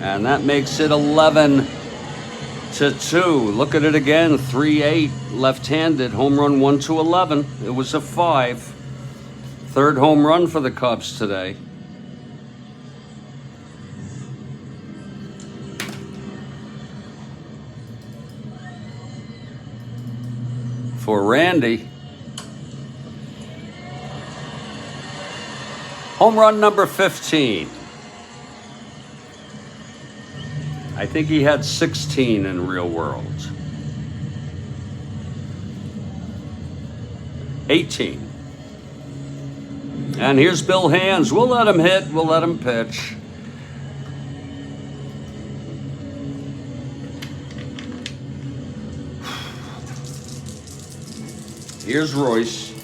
And that makes it 11-2. Look at it again, 3-8, left-handed, home run 1-11. It was a 5. Third home run for the Cubs today. For Randy, home run number 15. I think he had 16 in real world. 18. And here's Bill Hands. We'll let him hit. We'll let him pitch. Here's Royce.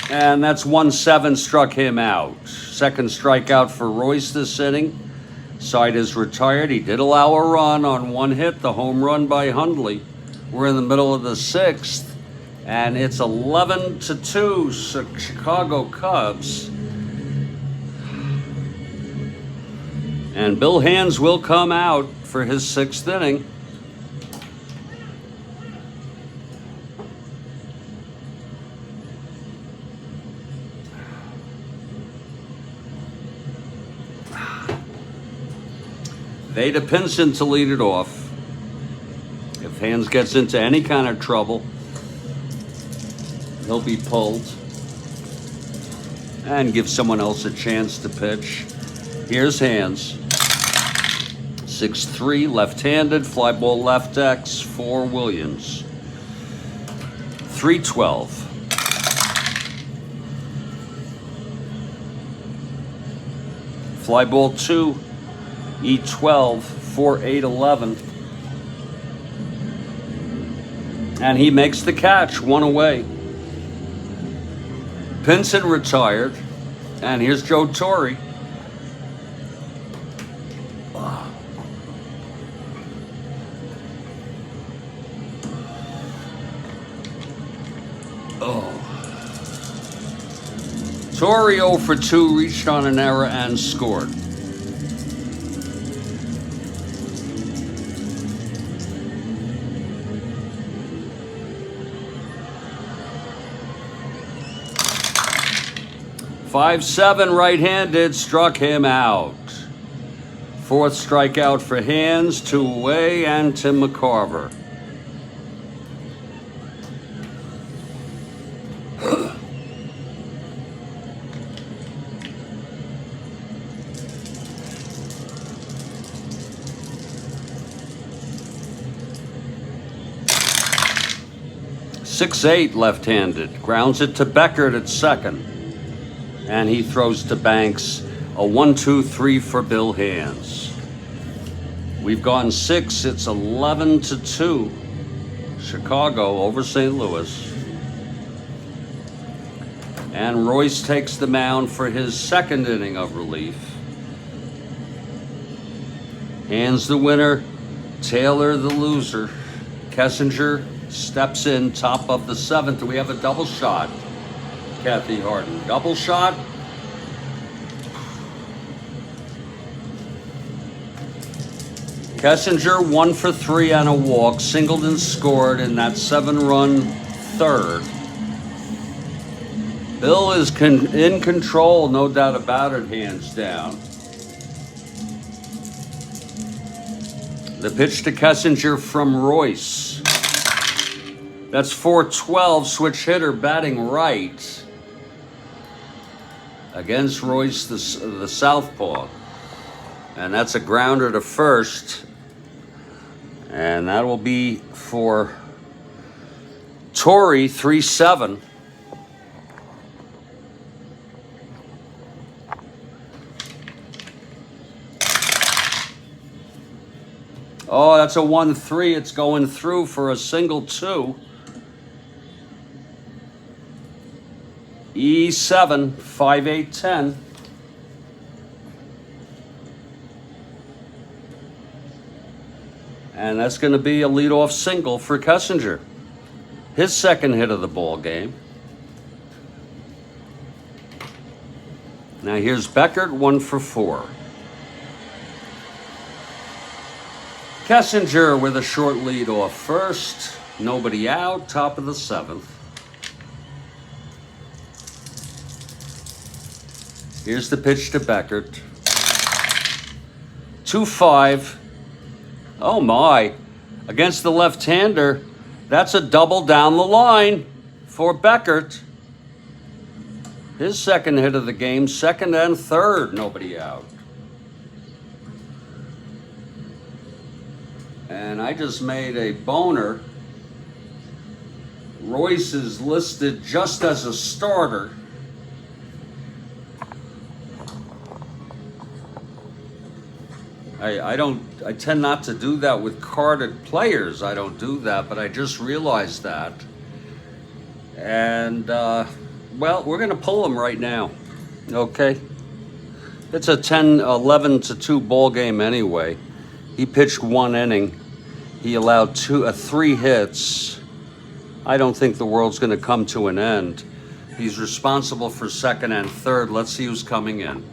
And that's 1-7, struck him out. Second strikeout for Royce this inning. Side is retired. He did allow a run on one hit, the home run by Hundley. We're in the middle of the 6th, and it's 11-2 Chicago Cubs. And Bill Hands will come out for his 6th inning. Vada Pinson to lead it off. If Hands gets into any kind of trouble, he'll be pulled and give someone else a chance to pitch. Here's Hands. 6-3, left-handed, fly ball left X for Williams. 3-12. Fly ball 2. E12 for 8-11. And he makes the catch, 1 away. Pinson retired. And here's Joe Torre. Torre 0 for 2, reached on an error and scored. Five-seven right-handed, struck him out. Fourth strikeout for Hands, 2 away, and Tim McCarver. Six-eight left-handed, grounds it to Beckert at second. And he throws to Banks, a 1-2-3 for Bill Hands. We've gone 6, it's 11-2. Chicago over St. Louis. And Royce takes the mound for his 2nd inning of relief. Hands the winner, Taylor the loser. Kessinger steps in, top of the 7th. Do we have a double shot? Kathy Harden. Double shot? Kessinger 1 for 3 on a walk. Singleton scored in that 7-run third. Bill is in control, no doubt about it, hands down. The pitch to Kessinger from Royce. That's 4-12, switch hitter batting right. Against Royce, the southpaw. And that's a grounder to first. And that will be for Torrey, 3-7. Oh, that's a 1-3. It's going through for a single 2. E7, 5-8-10. And that's going to be a leadoff single for Kessinger. His second hit of the ball game. Now here's Beckert, 1 for 4. Kessinger with a short lead off first. Nobody out, top of the 7th. Here's the pitch to Beckert. 2-5. Oh my. Against the left-hander, that's a double down the line for Beckert. His second hit of the game, second and third, nobody out. And I just made a boner. Royce is listed just as a starter. I tend not to do that with carded players. I don't do that, but I just realized that. And, well, we're going to pull him right now. Okay? It's a 11-2 ball game anyway. He pitched 1 inning. He allowed 3 hits. I don't think the world's going to come to an end. He's responsible for second and third. Let's see who's coming in.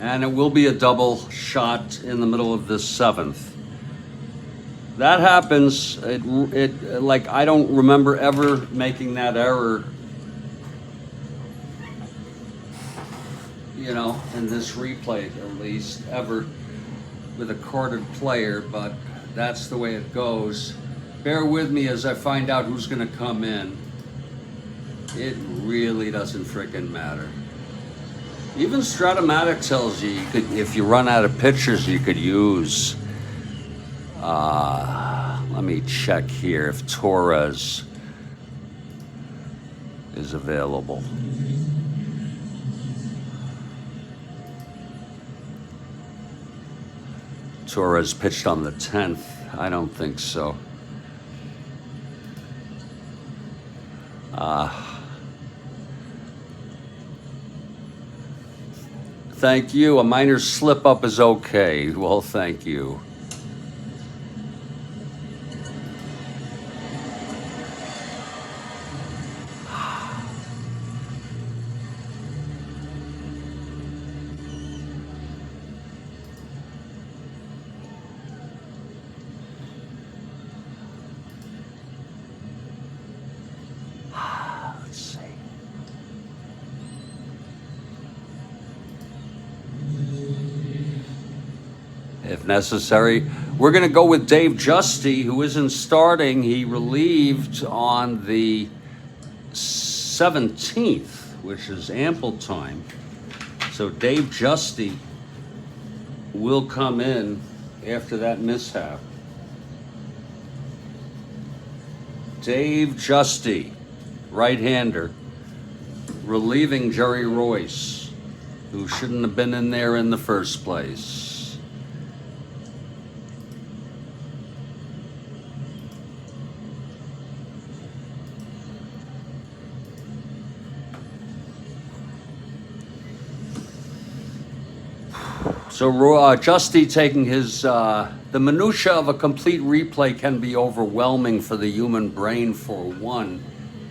And it will be a double shot in the middle of this 7th. That happens. Like, I don't remember ever making that error, you know, in this replay, at least, ever with a carded player, but that's the way it goes. Bear with me as I find out who's going to come in. It really doesn't frickin' matter. Even Strat-O-Matic tells you, if you run out of pitchers, you could use. Let me check here if Torres is available. Torres pitched on the 10th. I don't think so. Thank you. A minor slip up is okay. Well, thank you. If necessary. We're going to go with Dave Justy, who isn't starting. He relieved on the 17th, which is ample time. So Dave Justy will come in after that mishap. Dave Justy, right-hander, relieving Jerry Royce, who shouldn't have been in there in the first place. So Justy taking his, the minutia of a complete replay can be overwhelming for the human brain for one.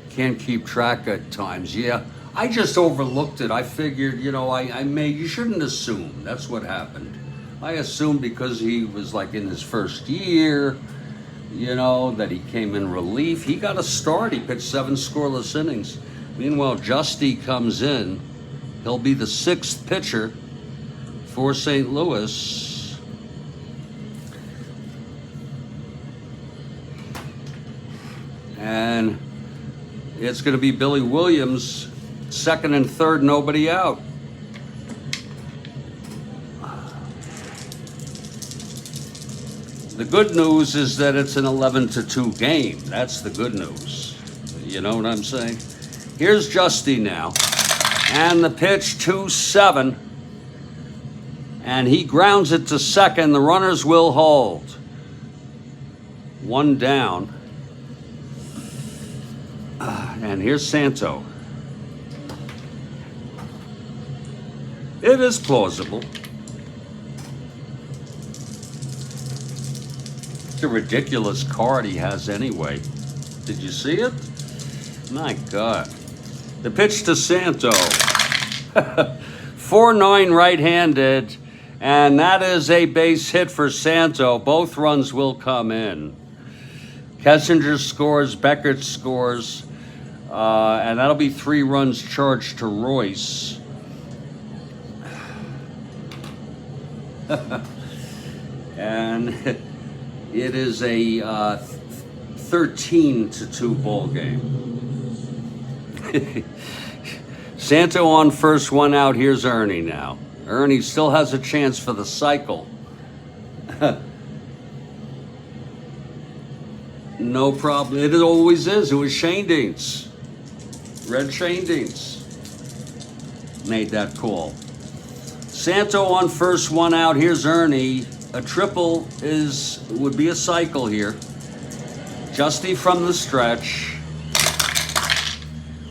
Can't keep track at times. Yeah, I just overlooked it. I figured, you know, you shouldn't assume. That's what happened. I assumed because he was like in his first year, you know, that he came in relief. He got a start. He pitched 7 scoreless innings. Meanwhile, Justy comes in. He'll be the 6th pitcher for St. Louis. And it's going to be Billy Williams, 2nd and 3rd, nobody out. The good news is that it's an 11-2 game. That's the good news. You know what I'm saying? Here's Justy now. And the pitch 2-7. And he grounds it to second. The runners will hold. 1 down. And here's Santo. It is plausible. It's a ridiculous card he has anyway. Did you see it? My God. The pitch to Santo. 4-9 right-handed. And that is a base hit for Santo. Both runs will come in. Kessinger scores, Beckert scores, and that'll be 3 runs charged to Royce. And it is a 13-2 ball game. Santo on first, 1 out. Here's Ernie now. Ernie still has a chance for the cycle. No problem. It always is. It was Shane Deans. Red Shane Deans made that call. Santo on first, 1 out. Here's Ernie. A triple would be a cycle here. Justy from the stretch.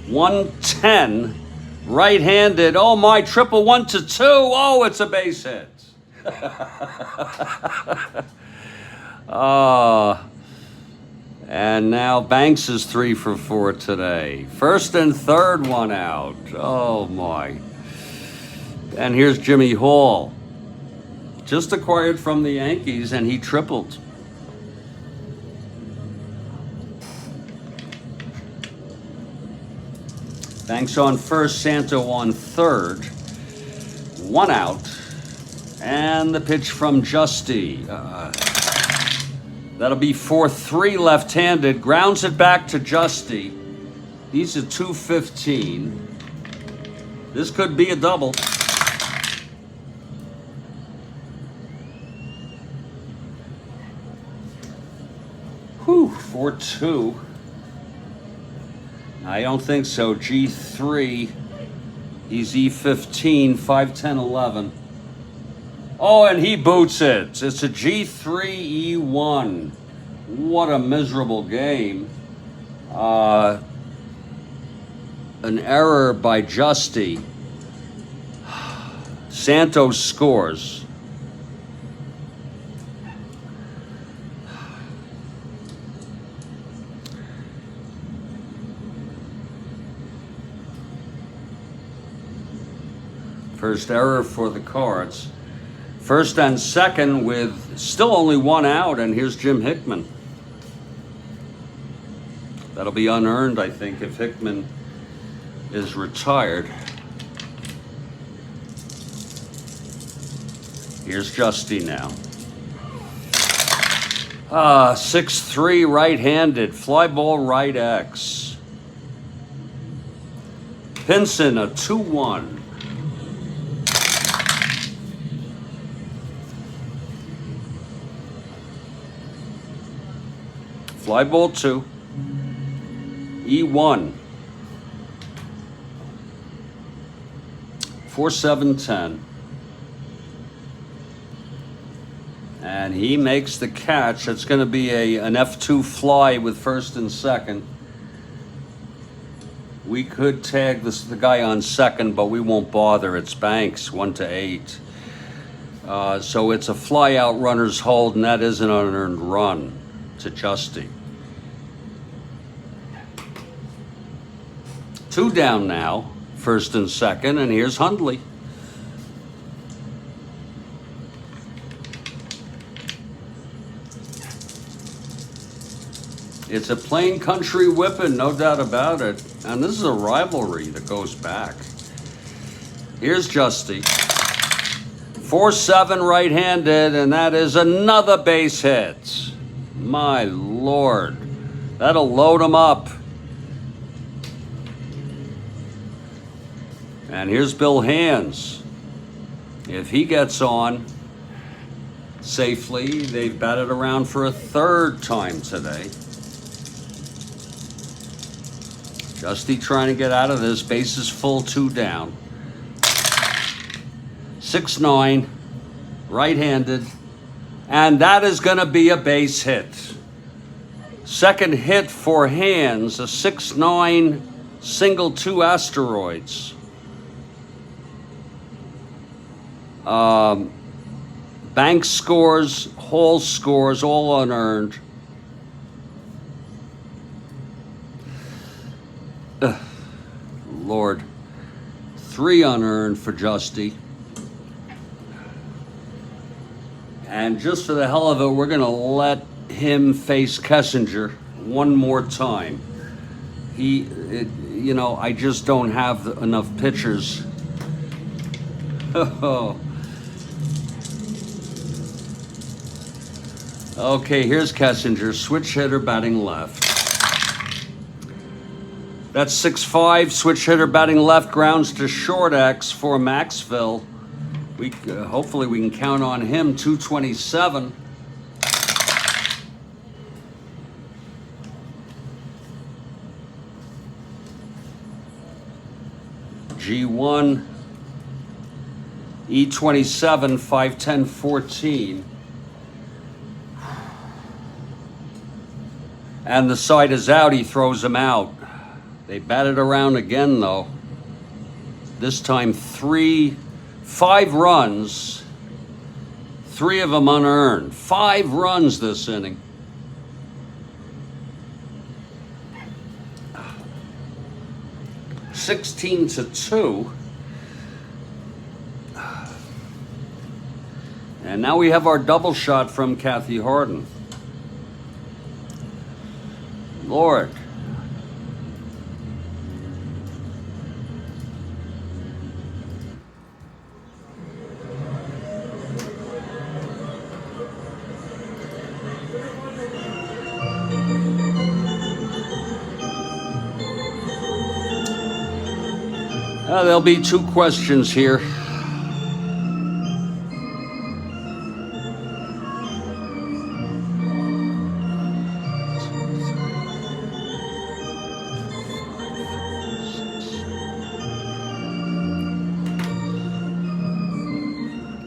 110. Right-handed. Oh my, triple 1-2. Oh, it's a base hit. And now Banks is 3 for 4 today. First and third, 1 out. Oh my. And here's Jimmy Hall. Just acquired from the Yankees, and he tripled. Banks on first, Santo on third. 1 out. And the pitch from Justy. That'll be 4-3 left-handed. Grounds it back to Justy. He's at 215. This could be a double. Whew, 4-2. I don't think so. G3. He's E15, 5'10", 11. Oh, and he boots it. It's a G3, E1. What a miserable game. An error by Justy. Santos scores. First error for the Cards. First and second with still only 1 out, and here's Jim Hickman. That'll be unearned, I think, if Hickman is retired. Here's Justy now. 6-3 right-handed, fly ball right X. Pinson, a 2-1. Fly ball 2. E1. 4-7-10. And he makes the catch. It's going to be an F2 fly with first and second. We could tag the guy on second, but we won't bother. It's Banks, 1-8. So it's a fly out runner's hold, and that is an unearned run to Justy. 2 down now, first and second, and here's Hundley. It's a plain country whipping, no doubt about it. And this is a rivalry that goes back. Here's Justy. 4-7 right-handed, and that is another base hit. My Lord. That'll load him up. And here's Bill Hands. If he gets on safely, they've batted around for a 3rd time today. Justy trying to get out of this. Bases full, 2 down. 6-9, right-handed, and that is going to be a base hit. Second hit for Hands, a 6-9 single, 2 asteroids. Bank scores, Hall scores, all unearned. Lord. 3 unearned for Justy. And just for the hell of it, we're going to let him face Kessinger one more time. I just don't have enough pitchers. Okay, here's Kessinger, switch hitter batting left. That's 6-5, switch hitter batting left, grounds to short X for Maxville. Hopefully we can count on him. 227. G1, E27, 510, 14. And the side is out, he throws him out. They batted around again though. This time 5 runs, 3 of them unearned. 5 runs this inning. (16-2). And now we have our double shot from Kathy Harden. Lord. There'll be 2 questions here.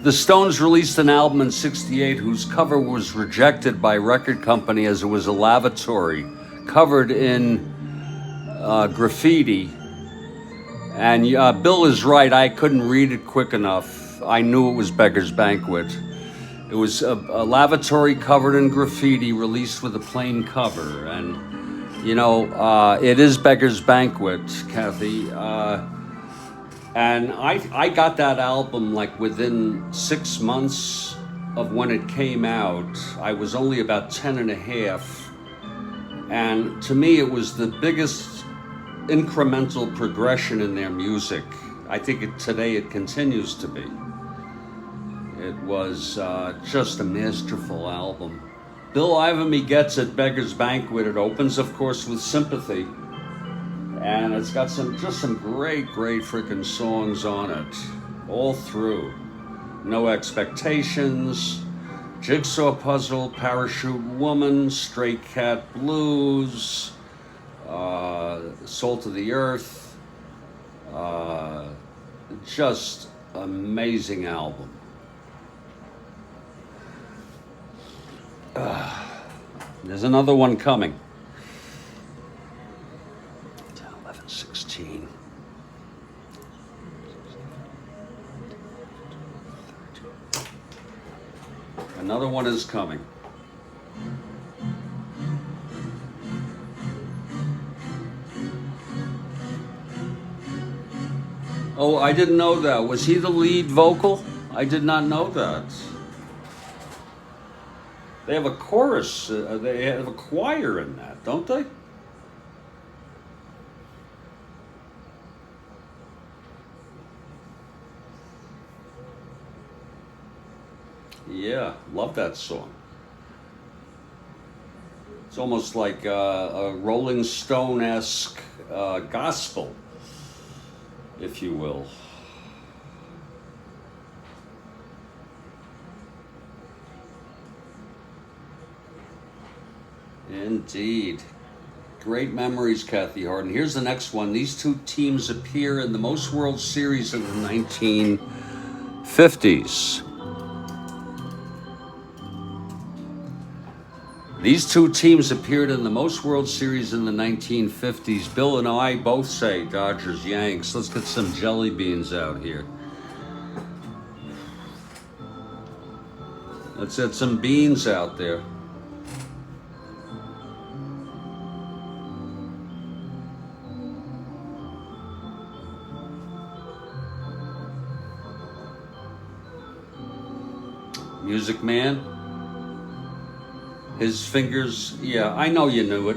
The Stones released an album in '68 whose cover was rejected by a record company as it was a lavatory, covered in graffiti. And Bill is right, I couldn't read it quick enough. I knew it was Beggar's Banquet. It was a lavatory covered in graffiti, released with a plain cover. And, it is Beggar's Banquet, Kathy. And I got that album like within 6 months of when it came out. I was only about 10 and a half. And to me, it was the biggest incremental progression in their music. I think today it continues to be. It was just a masterful album. Bill Ivamy gets it, Beggar's Banquet. It opens, of course, with Sympathy. And it's got some great freaking songs on it, all through. No Expectations, Jigsaw Puzzle, Parachute Woman, Stray Cat Blues, Salt of the Earth. Just amazing album. There's another one coming. 16. Another one is coming. Oh, I didn't know that. Was he the lead vocal? I did not know that. They have a chorus. They have a choir in that, don't they? Yeah, love that song. It's almost like a Rolling Stone-esque gospel, if you will. Indeed. Great memories, Kathy Harden. Here's the next one. These two teams appear in the most World Series in the 1950s. These two teams appeared in the most World Series in the 1950s. Bill and I both say Dodgers, Yanks. Let's get some jelly beans out here. Let's get some beans out there. Music Man. His fingers, yeah, I know you knew it.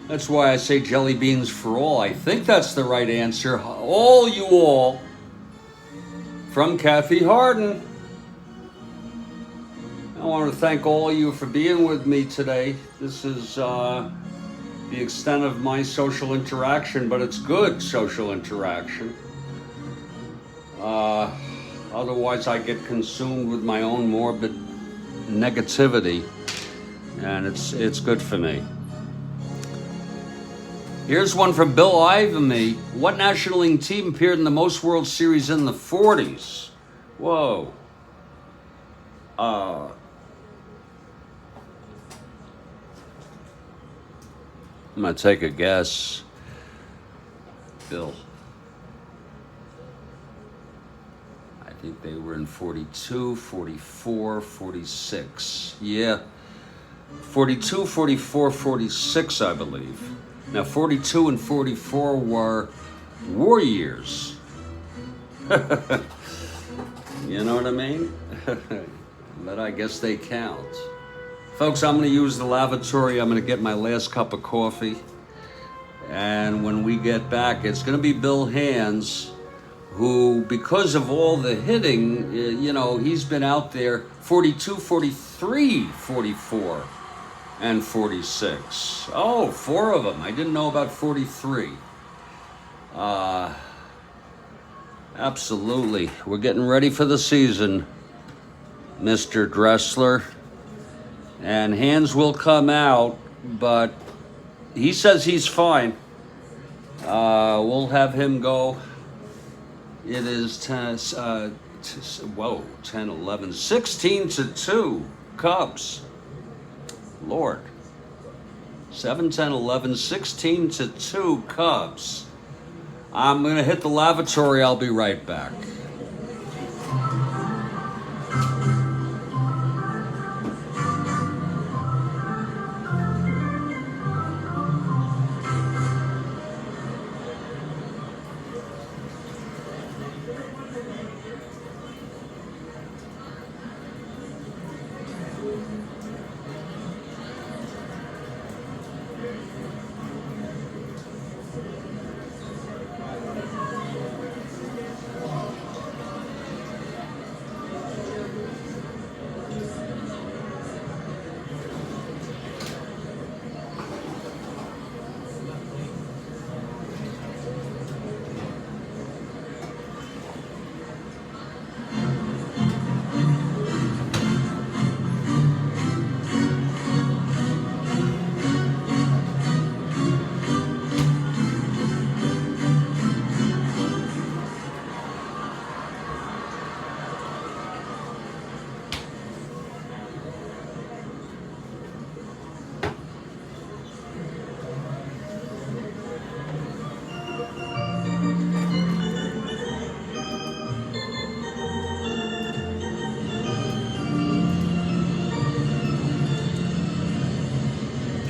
That's why I say jelly beans for all. I think that's the right answer. All you all. From Kathy Harden. I want to thank all of you for being with me today. This is the extent of my social interaction, but it's good social interaction. Otherwise, I get consumed with my own morbid negativity. And it's good for me. Here's one from Bill Ivamy. What National League team appeared in the most World Series in the 40s? Whoa. I'm going to take a guess. Bill. I think they were in 42, 44, 46. Yeah. 42, 44, 46, I believe. Now, 42 and 44 were war years. You know what I mean? But I guess they count. Folks, I'm going to use the lavatory. I'm going to get my last cup of coffee. And when we get back, it's going to be Bill Hands, who, because of all the hitting, he's been out there 42, 43, 44. And 46. Oh, 4 of them. I didn't know about 43. Absolutely. We're getting ready for the season, Mr. Dressler. And Hands will come out, but he says he's fine. We'll have him go. It is 10, 11, 16-2 Cubs. Lord. 7, 10, 11, 16-2 Cubs. I'm going to hit the lavatory. I'll be right back.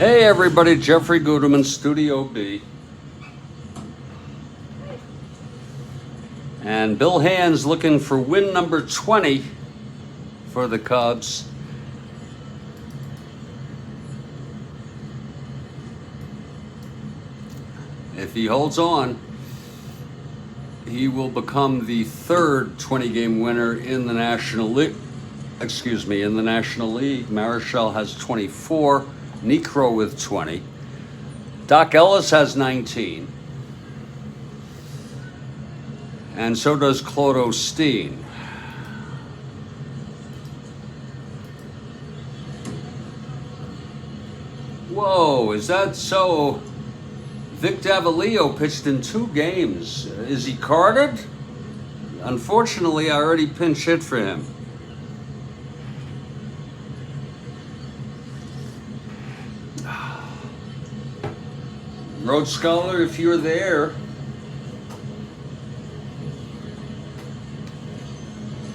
Hey everybody, Jeffrey Guterman, Studio B. And Bill Hand's looking for win number 20 for the Cubs. If he holds on, he will become the third 20-game winner in the National League. In the National League. Marichal has 24, Necro with 20. Doc Ellis has 19. And so does Claude Osteen. Whoa, is that so? Vic Davalillo pitched in 2 games. Is he carded? Unfortunately, I already pinch hit for him. Road Scholar, if you're there,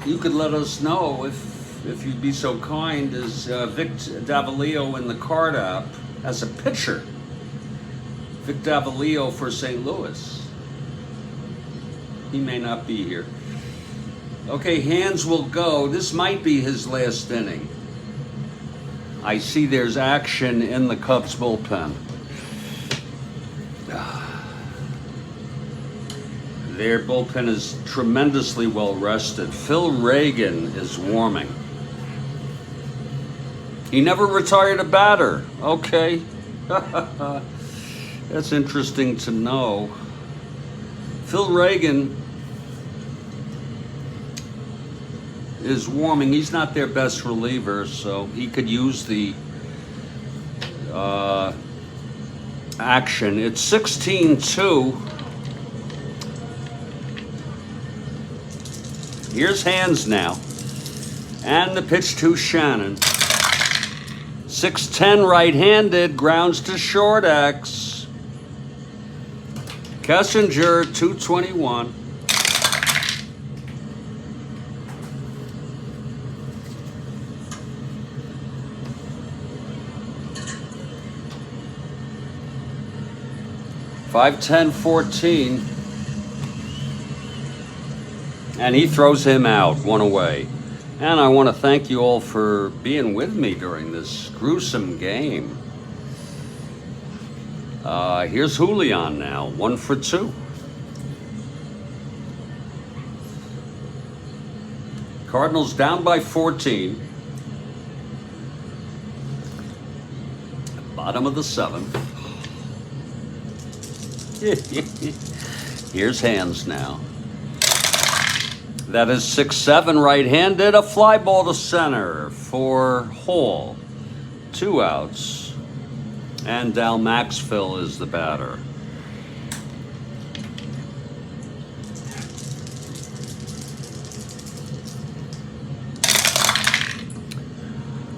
you could let us know if you'd be so kind. Is Vic Davalillo in the card app as a pitcher? Vic Davalillo for St. Louis. He may not be here. Okay, Hands will go. This might be his last inning. I see there's action in the Cubs bullpen. Their bullpen is tremendously well rested. Phil Reagan is warming. He never retired a batter. Okay. That's interesting to know. Phil Reagan is warming. He's not their best reliever, so he could use the action. It's 16-2. Here's Hands now. And the pitch to Shannon. 6-10 right-handed, grounds to short X. Kessinger, 221. (5-10, 14). And he throws him out, 1 away. And I want to thank you all for being with me during this gruesome game. Here's Julian now, 1 for 2. Cardinals down by 14. Bottom of the 7th. Here's Hands now. That is 6-7 right-handed, a fly ball to center for Hall. 2 outs. And Dal Maxfield is the batter.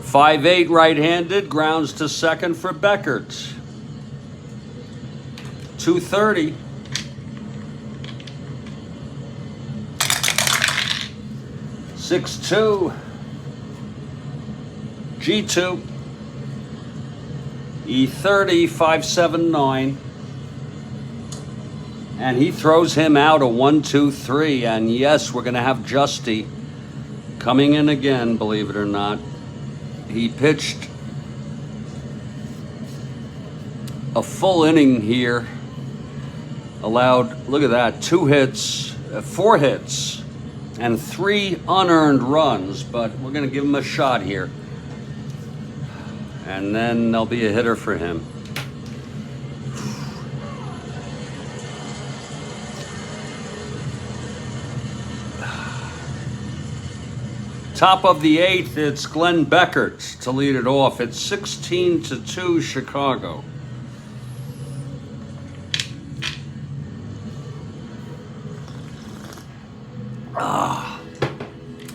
(5-8 right-handed, grounds to second for Beckert. 230. (6-2) G2. E30, 5-7-9. And he throws him out a 1-2-3. And yes, we're going to have Justy coming in again, believe it or not. He pitched a full inning here. Allowed, look at that, 2 hits, 4 hits, and 3 unearned runs. But we're going to give him a shot here. And then there'll be a hitter for him. Top of the 8th, it's Glenn Beckert to lead it off. It's 16-2 Chicago.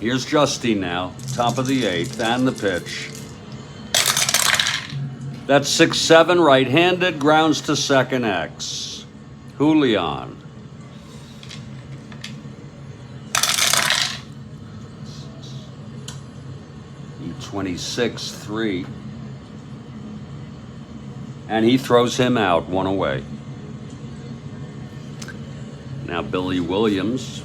Here's Justy now, top of the 8th, and the pitch. That's 6-7 right-handed, grounds to second X. Julian. E26-3. And he throws him out, 1 away. Now Billy Williams.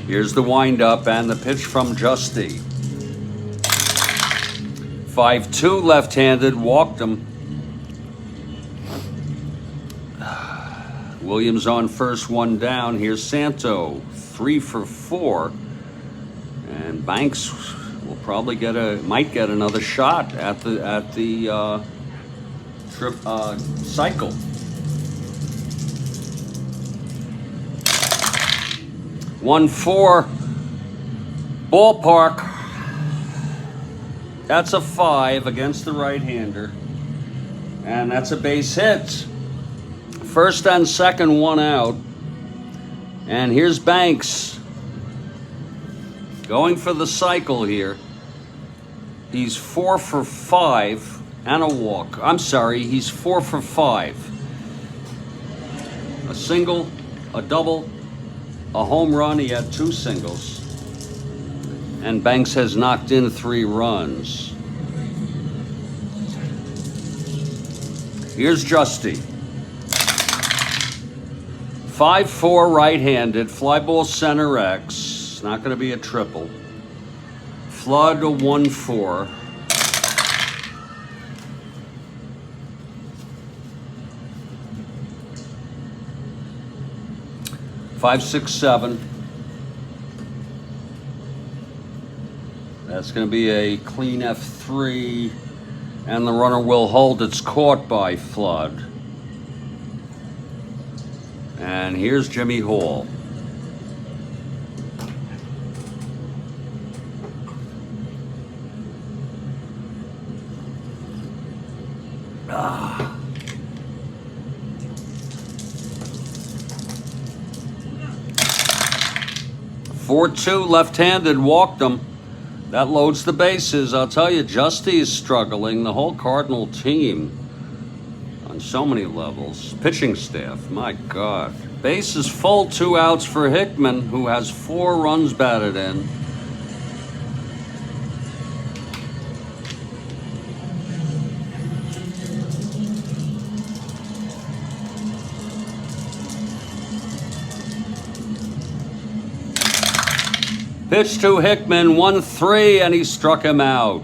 Here's the windup and the pitch from Justy. 5-2 left-handed, walked him. Williams on first, 1 down. Here's Santo, 3 for 4. And Banks will probably might get another shot at the cycle. One four ballpark. That's a 5 against the right-hander, and that's a base hit. First and second, 1 out, and here's Banks going for the cycle here. He's 4 for 5 and a walk. I'm sorry, he's 4 for 5. A single, a double, a home run. He had 2 singles. And Banks has knocked in 3 runs. Here's Justy. 5-4 right-handed, fly ball center X. Not going to be a triple. Flood a 1-4. Five, 6, 7. That's going to be a clean F3, and the runner will hold. It's caught by Flood. And here's Jimmy Hall. Ah. 4-2 left-handed, walked him. That loads the bases. I'll tell you, Justy is struggling. The whole Cardinal team on so many levels. Pitching staff, my God. Base is full, 2 outs for Hickman, who has 4 runs batted in. Pitch to Hickman, 1-3, and he struck him out.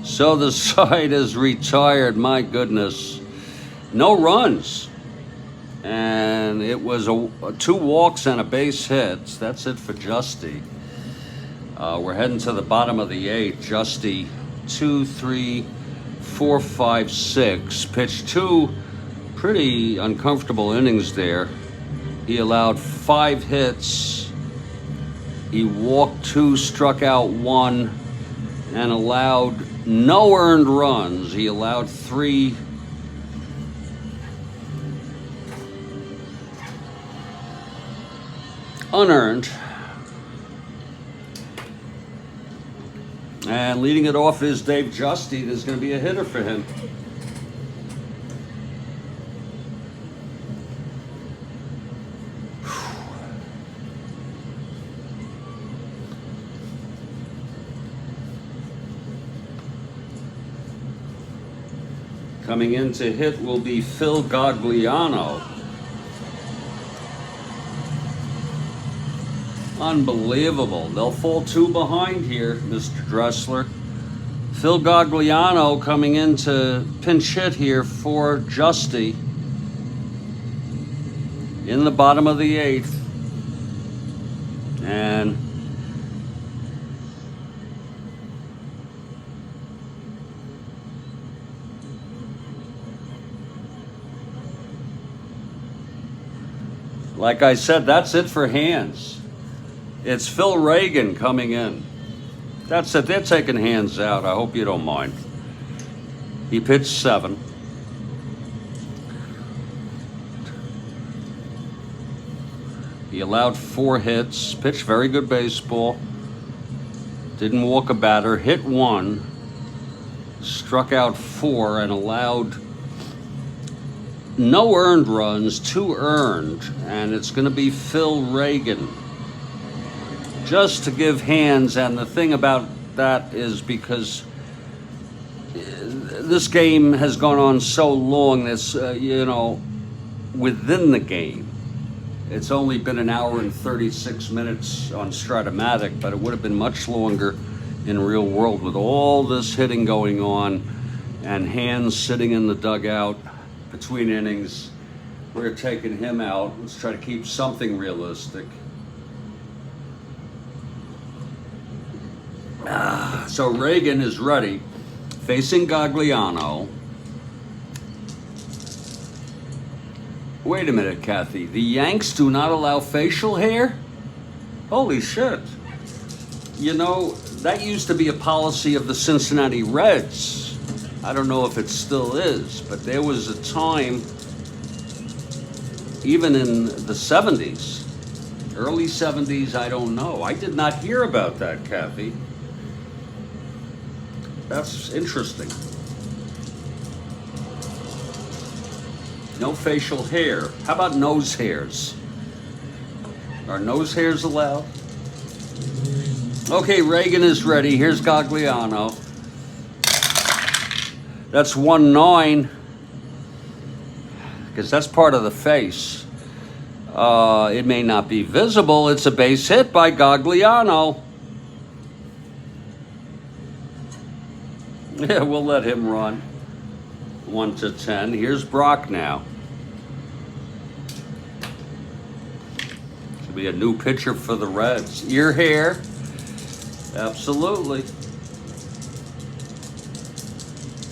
So the side is retired, my goodness. No runs. And it was 2 walks and a base hit. That's it for Justy. We're heading to the bottom of the 8th. Justy, 2, 3, 4, 5, 6. Pitched 2 pretty uncomfortable innings there. He allowed 5 hits. He walked 2, struck out 1, and allowed no earned runs. He allowed 3 unearned. And leading it off is Dave Justy. There's going to be a hitter for him. Coming in to hit will be Phil Gagliano. Unbelievable. They'll fall 2 behind here, Mr. Dressler. Phil Gagliano coming in to pinch hit here for Justy in the bottom of the 8th. And like I said, that's it for hands. It's Phil Reagan coming in. That's it. They're taking hands out. I hope you don't mind. He pitched 7. He allowed 4 hits. Pitched very good baseball. Didn't walk a batter, hit 1, struck out 4, and allowed no earned runs, 2 earned, and it's going to be Phil Reagan. Just to give hands, and the thing about that is because this game has gone on so long, that's, within the game. It's only been an hour and 36 minutes on Strat-O-Matic, but it would have been much longer in real world with all this hitting going on and hands sitting in the dugout between innings. We're taking him out. Let's try to keep something realistic. So Reagan is ready, facing Gagliano. Wait a minute, Kathy. The Yanks do not allow facial hair? Holy shit. You know, that used to be a policy of the Cincinnati Reds. I don't know if it still is, but there was a time, even in the 70s, early 70s, I don't know. I did not hear about that, Kathy. That's interesting. No facial hair. How about nose hairs? Are nose hairs allowed? Okay, Reagan is ready. Here's Gagliano. That's 1-9. Because that's part of the face. It may not be visible. It's a base hit by Gagliano. Yeah, we'll let him run. 1-10. Here's Brock now. Should be a new pitcher for the Reds. Ear hair. Absolutely.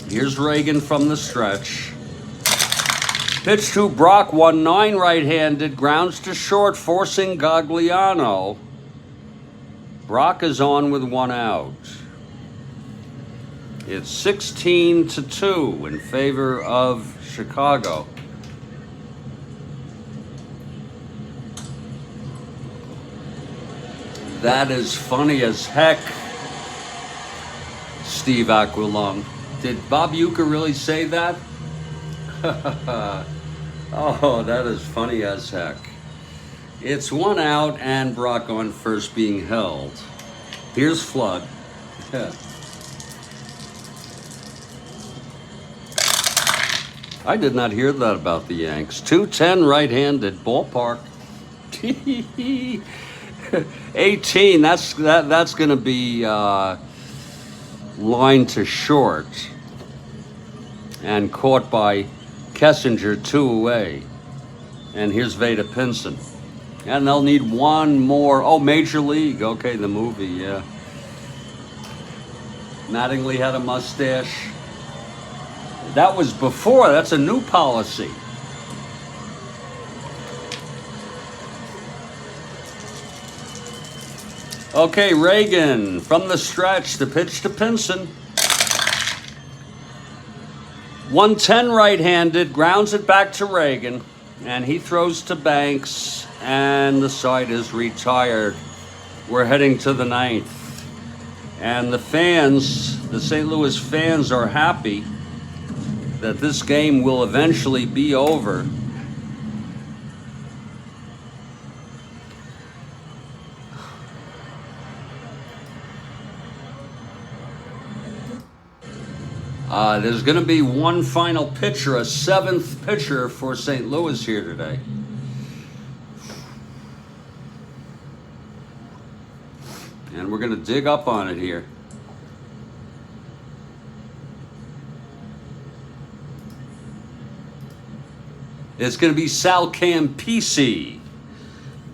Here's Reagan from the stretch. Pitch to Brock, 1-9 right-handed. Grounds to short, forcing Gagliano. Brock is on with 1 out. It's 16-2 in favor of Chicago. That is funny as heck, Steve Aquilung. Did Bob Uecker really say that? Oh, that is funny as heck. It's 1 out and Brock on first being held. Here's Flood. I did not hear that about the Yanks. 2-10 right-handed, ballpark. 18. That's going to be line to short, and caught by Kessinger, 2 away. And here's Veda Pinson, and they'll need 1 more. Oh, Major League. Okay, the movie. Yeah. Mattingly had a mustache. That was before. That's a new policy. Okay, Reagan from the stretch. The pitch to Pinson. 1-10 right-handed. Grounds it back to Reagan. And he throws to Banks. And the side is retired. We're heading to the 9th. And the fans, the St. Louis fans, are happy that this game will eventually be over. There's going to be one final pitcher, a 7th pitcher for St. Louis here today. And we're going to dig up on it here. It's going to be Sal Campisi.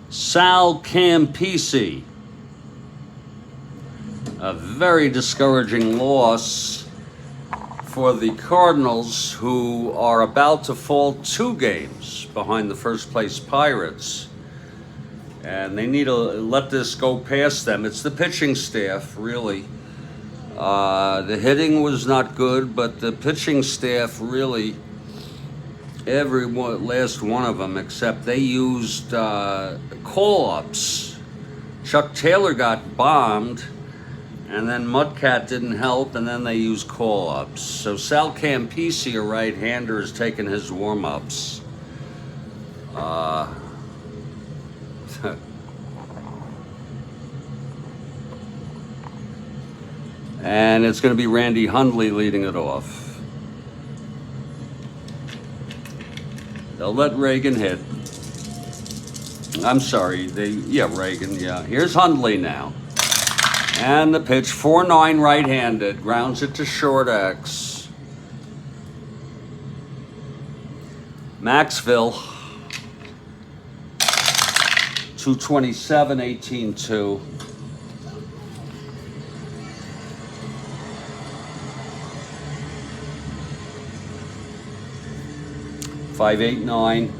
Sal Campisi. A very discouraging loss for the Cardinals, who are about to fall 2 games behind the first place Pirates. And they need to let this go past them. It's the pitching staff, really. The hitting was not good, but the pitching staff really, last one of them, except they used call-ups. Chuck Taylor got bombed, And then Mudcat didn't help, and then they used call-ups. So Sal Campisi, a right-hander, is taking his warm-ups. And it's going to be Randy Hundley leading it off. They'll let Reagan hit. I'm sorry, Reagan, yeah. Here's Hundley now. And the pitch, 4-9 right-handed, grounds it to short X. Maxville, 227, 18-2. Five, 8, 9.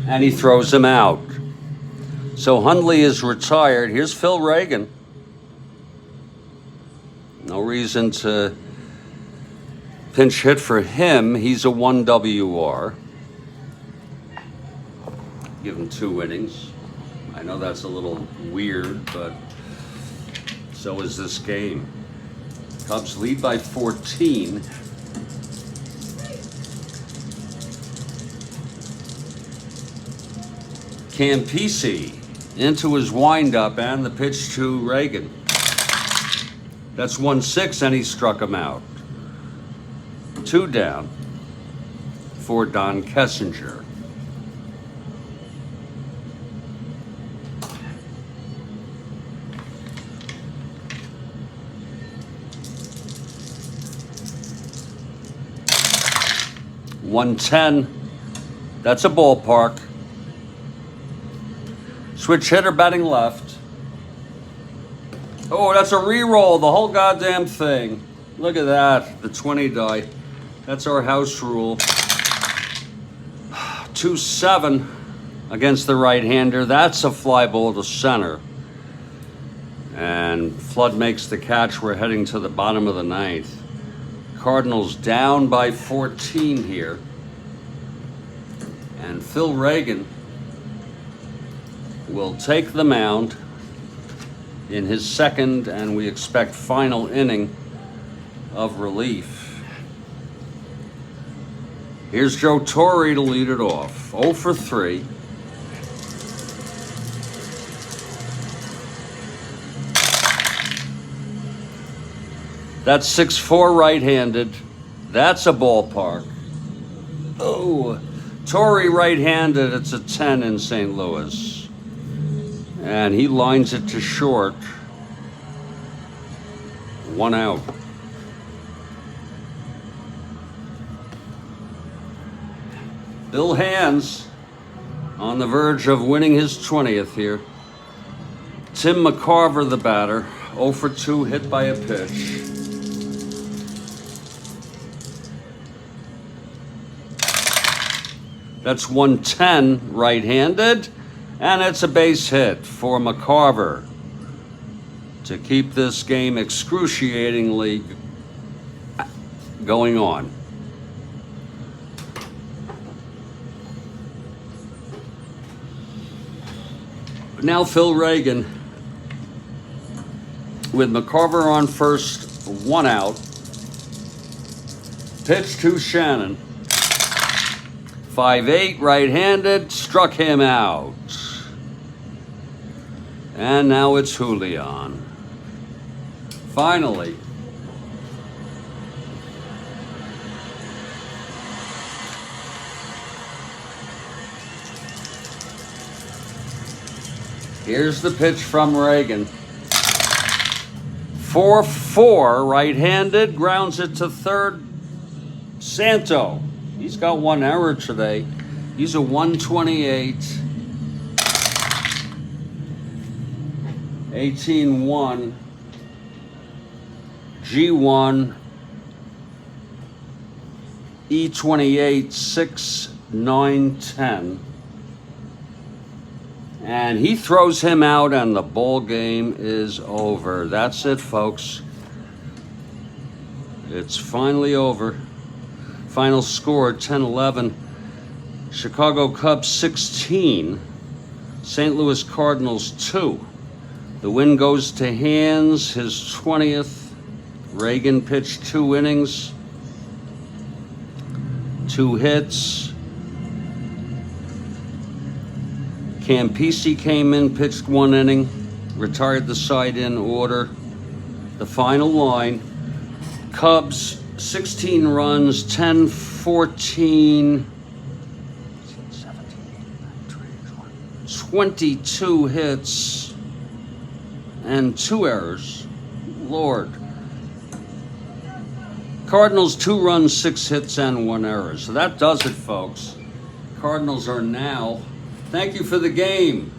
And he throws him out. So Hundley is retired. Here's Phil Reagan. No reason to pinch hit for him. He's a 1 WR. Give him 2 innings. I know that's a little weird, but so is this game. Cubs lead by 14. Campisi into his windup and the pitch to Reagan. That's 1-6 and he struck him out. 2 down for Don Kessinger. .110. That's a ballpark. Switch hitter batting left. Oh, that's a re-roll, the whole goddamn thing. Look at that, the 20 die. That's our house rule. 2-7 against the right-hander. That's a fly ball to center. And Flood makes the catch. We're heading to the bottom of the 9th. Cardinals down by 14 here. And Phil Reagan will take the mound in his second, and we expect final inning of relief. Here's Joe Torre to lead it off. 0 for 3. That's 6-4 right-handed. That's a ballpark. Oh, Torre right-handed. It's a 10 in St. Louis. And he lines it to short. 1 out. Bill Hands on the verge of winning his 20th here. Tim McCarver, the batter, 0 for 2, hit by a pitch. That's 110 right-handed. And it's a base hit for McCarver to keep this game excruciatingly going on. Now Phil Reagan with McCarver on first, 1 out. Pitch to Shannon. 5-8 right-handed, struck him out. And now it's Julian. Finally. Here's the pitch from Reagan. 4-4 right-handed, grounds it to third. Santo. He's got 1 error today. He's a 128. 18-1, G1, E28, 6, 9, 10. And he throws him out and the ball game is over. That's it, folks. It's finally over. Final score, 10-11. Chicago Cubs 16, St. Louis Cardinals 2. The win goes to Hands, his 20th. Reagan pitched 2 innings, 2 hits. Campisi came in, pitched 1 inning, retired the side in order. The final line, Cubs 16 runs, 10-14, 22 hits, and 2 errors. Lord. Cardinals 2 runs, 6 hits, and 1 error. So that does it, folks. Cardinals are now, thank you for the game.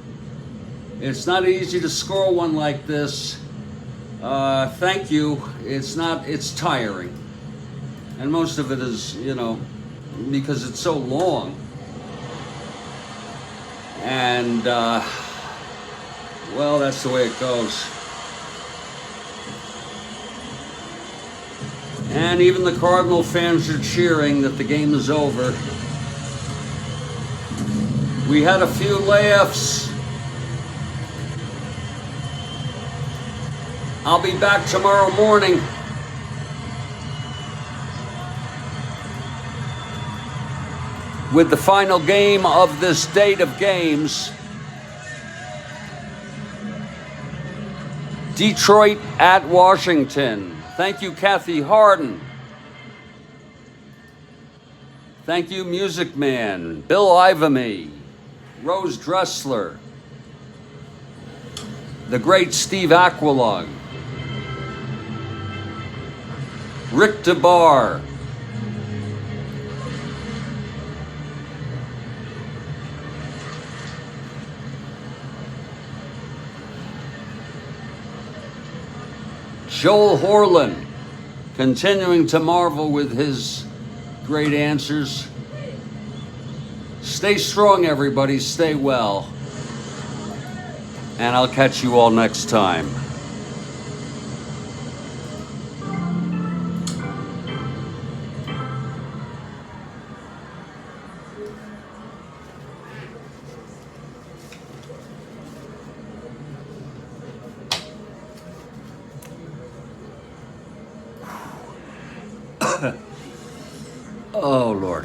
It's not easy to score one like this. Thank you. It's tiring. And most of it is, because it's so long. And, well, that's the way it goes. And even the Cardinal fans are cheering that the game is over. We had a few laughs. I'll be back tomorrow morning. With the final game of this date of games. Detroit at Washington. Thank you, Kathy Harden. Thank you, Music Man, Bill Ivamy, Rose Dressler, the great Steve Aquilog, Rick DeBar, Joel Horlin, continuing to marvel with his great answers. Stay strong, everybody. Stay well. And I'll catch you all next time. Oh, Lord.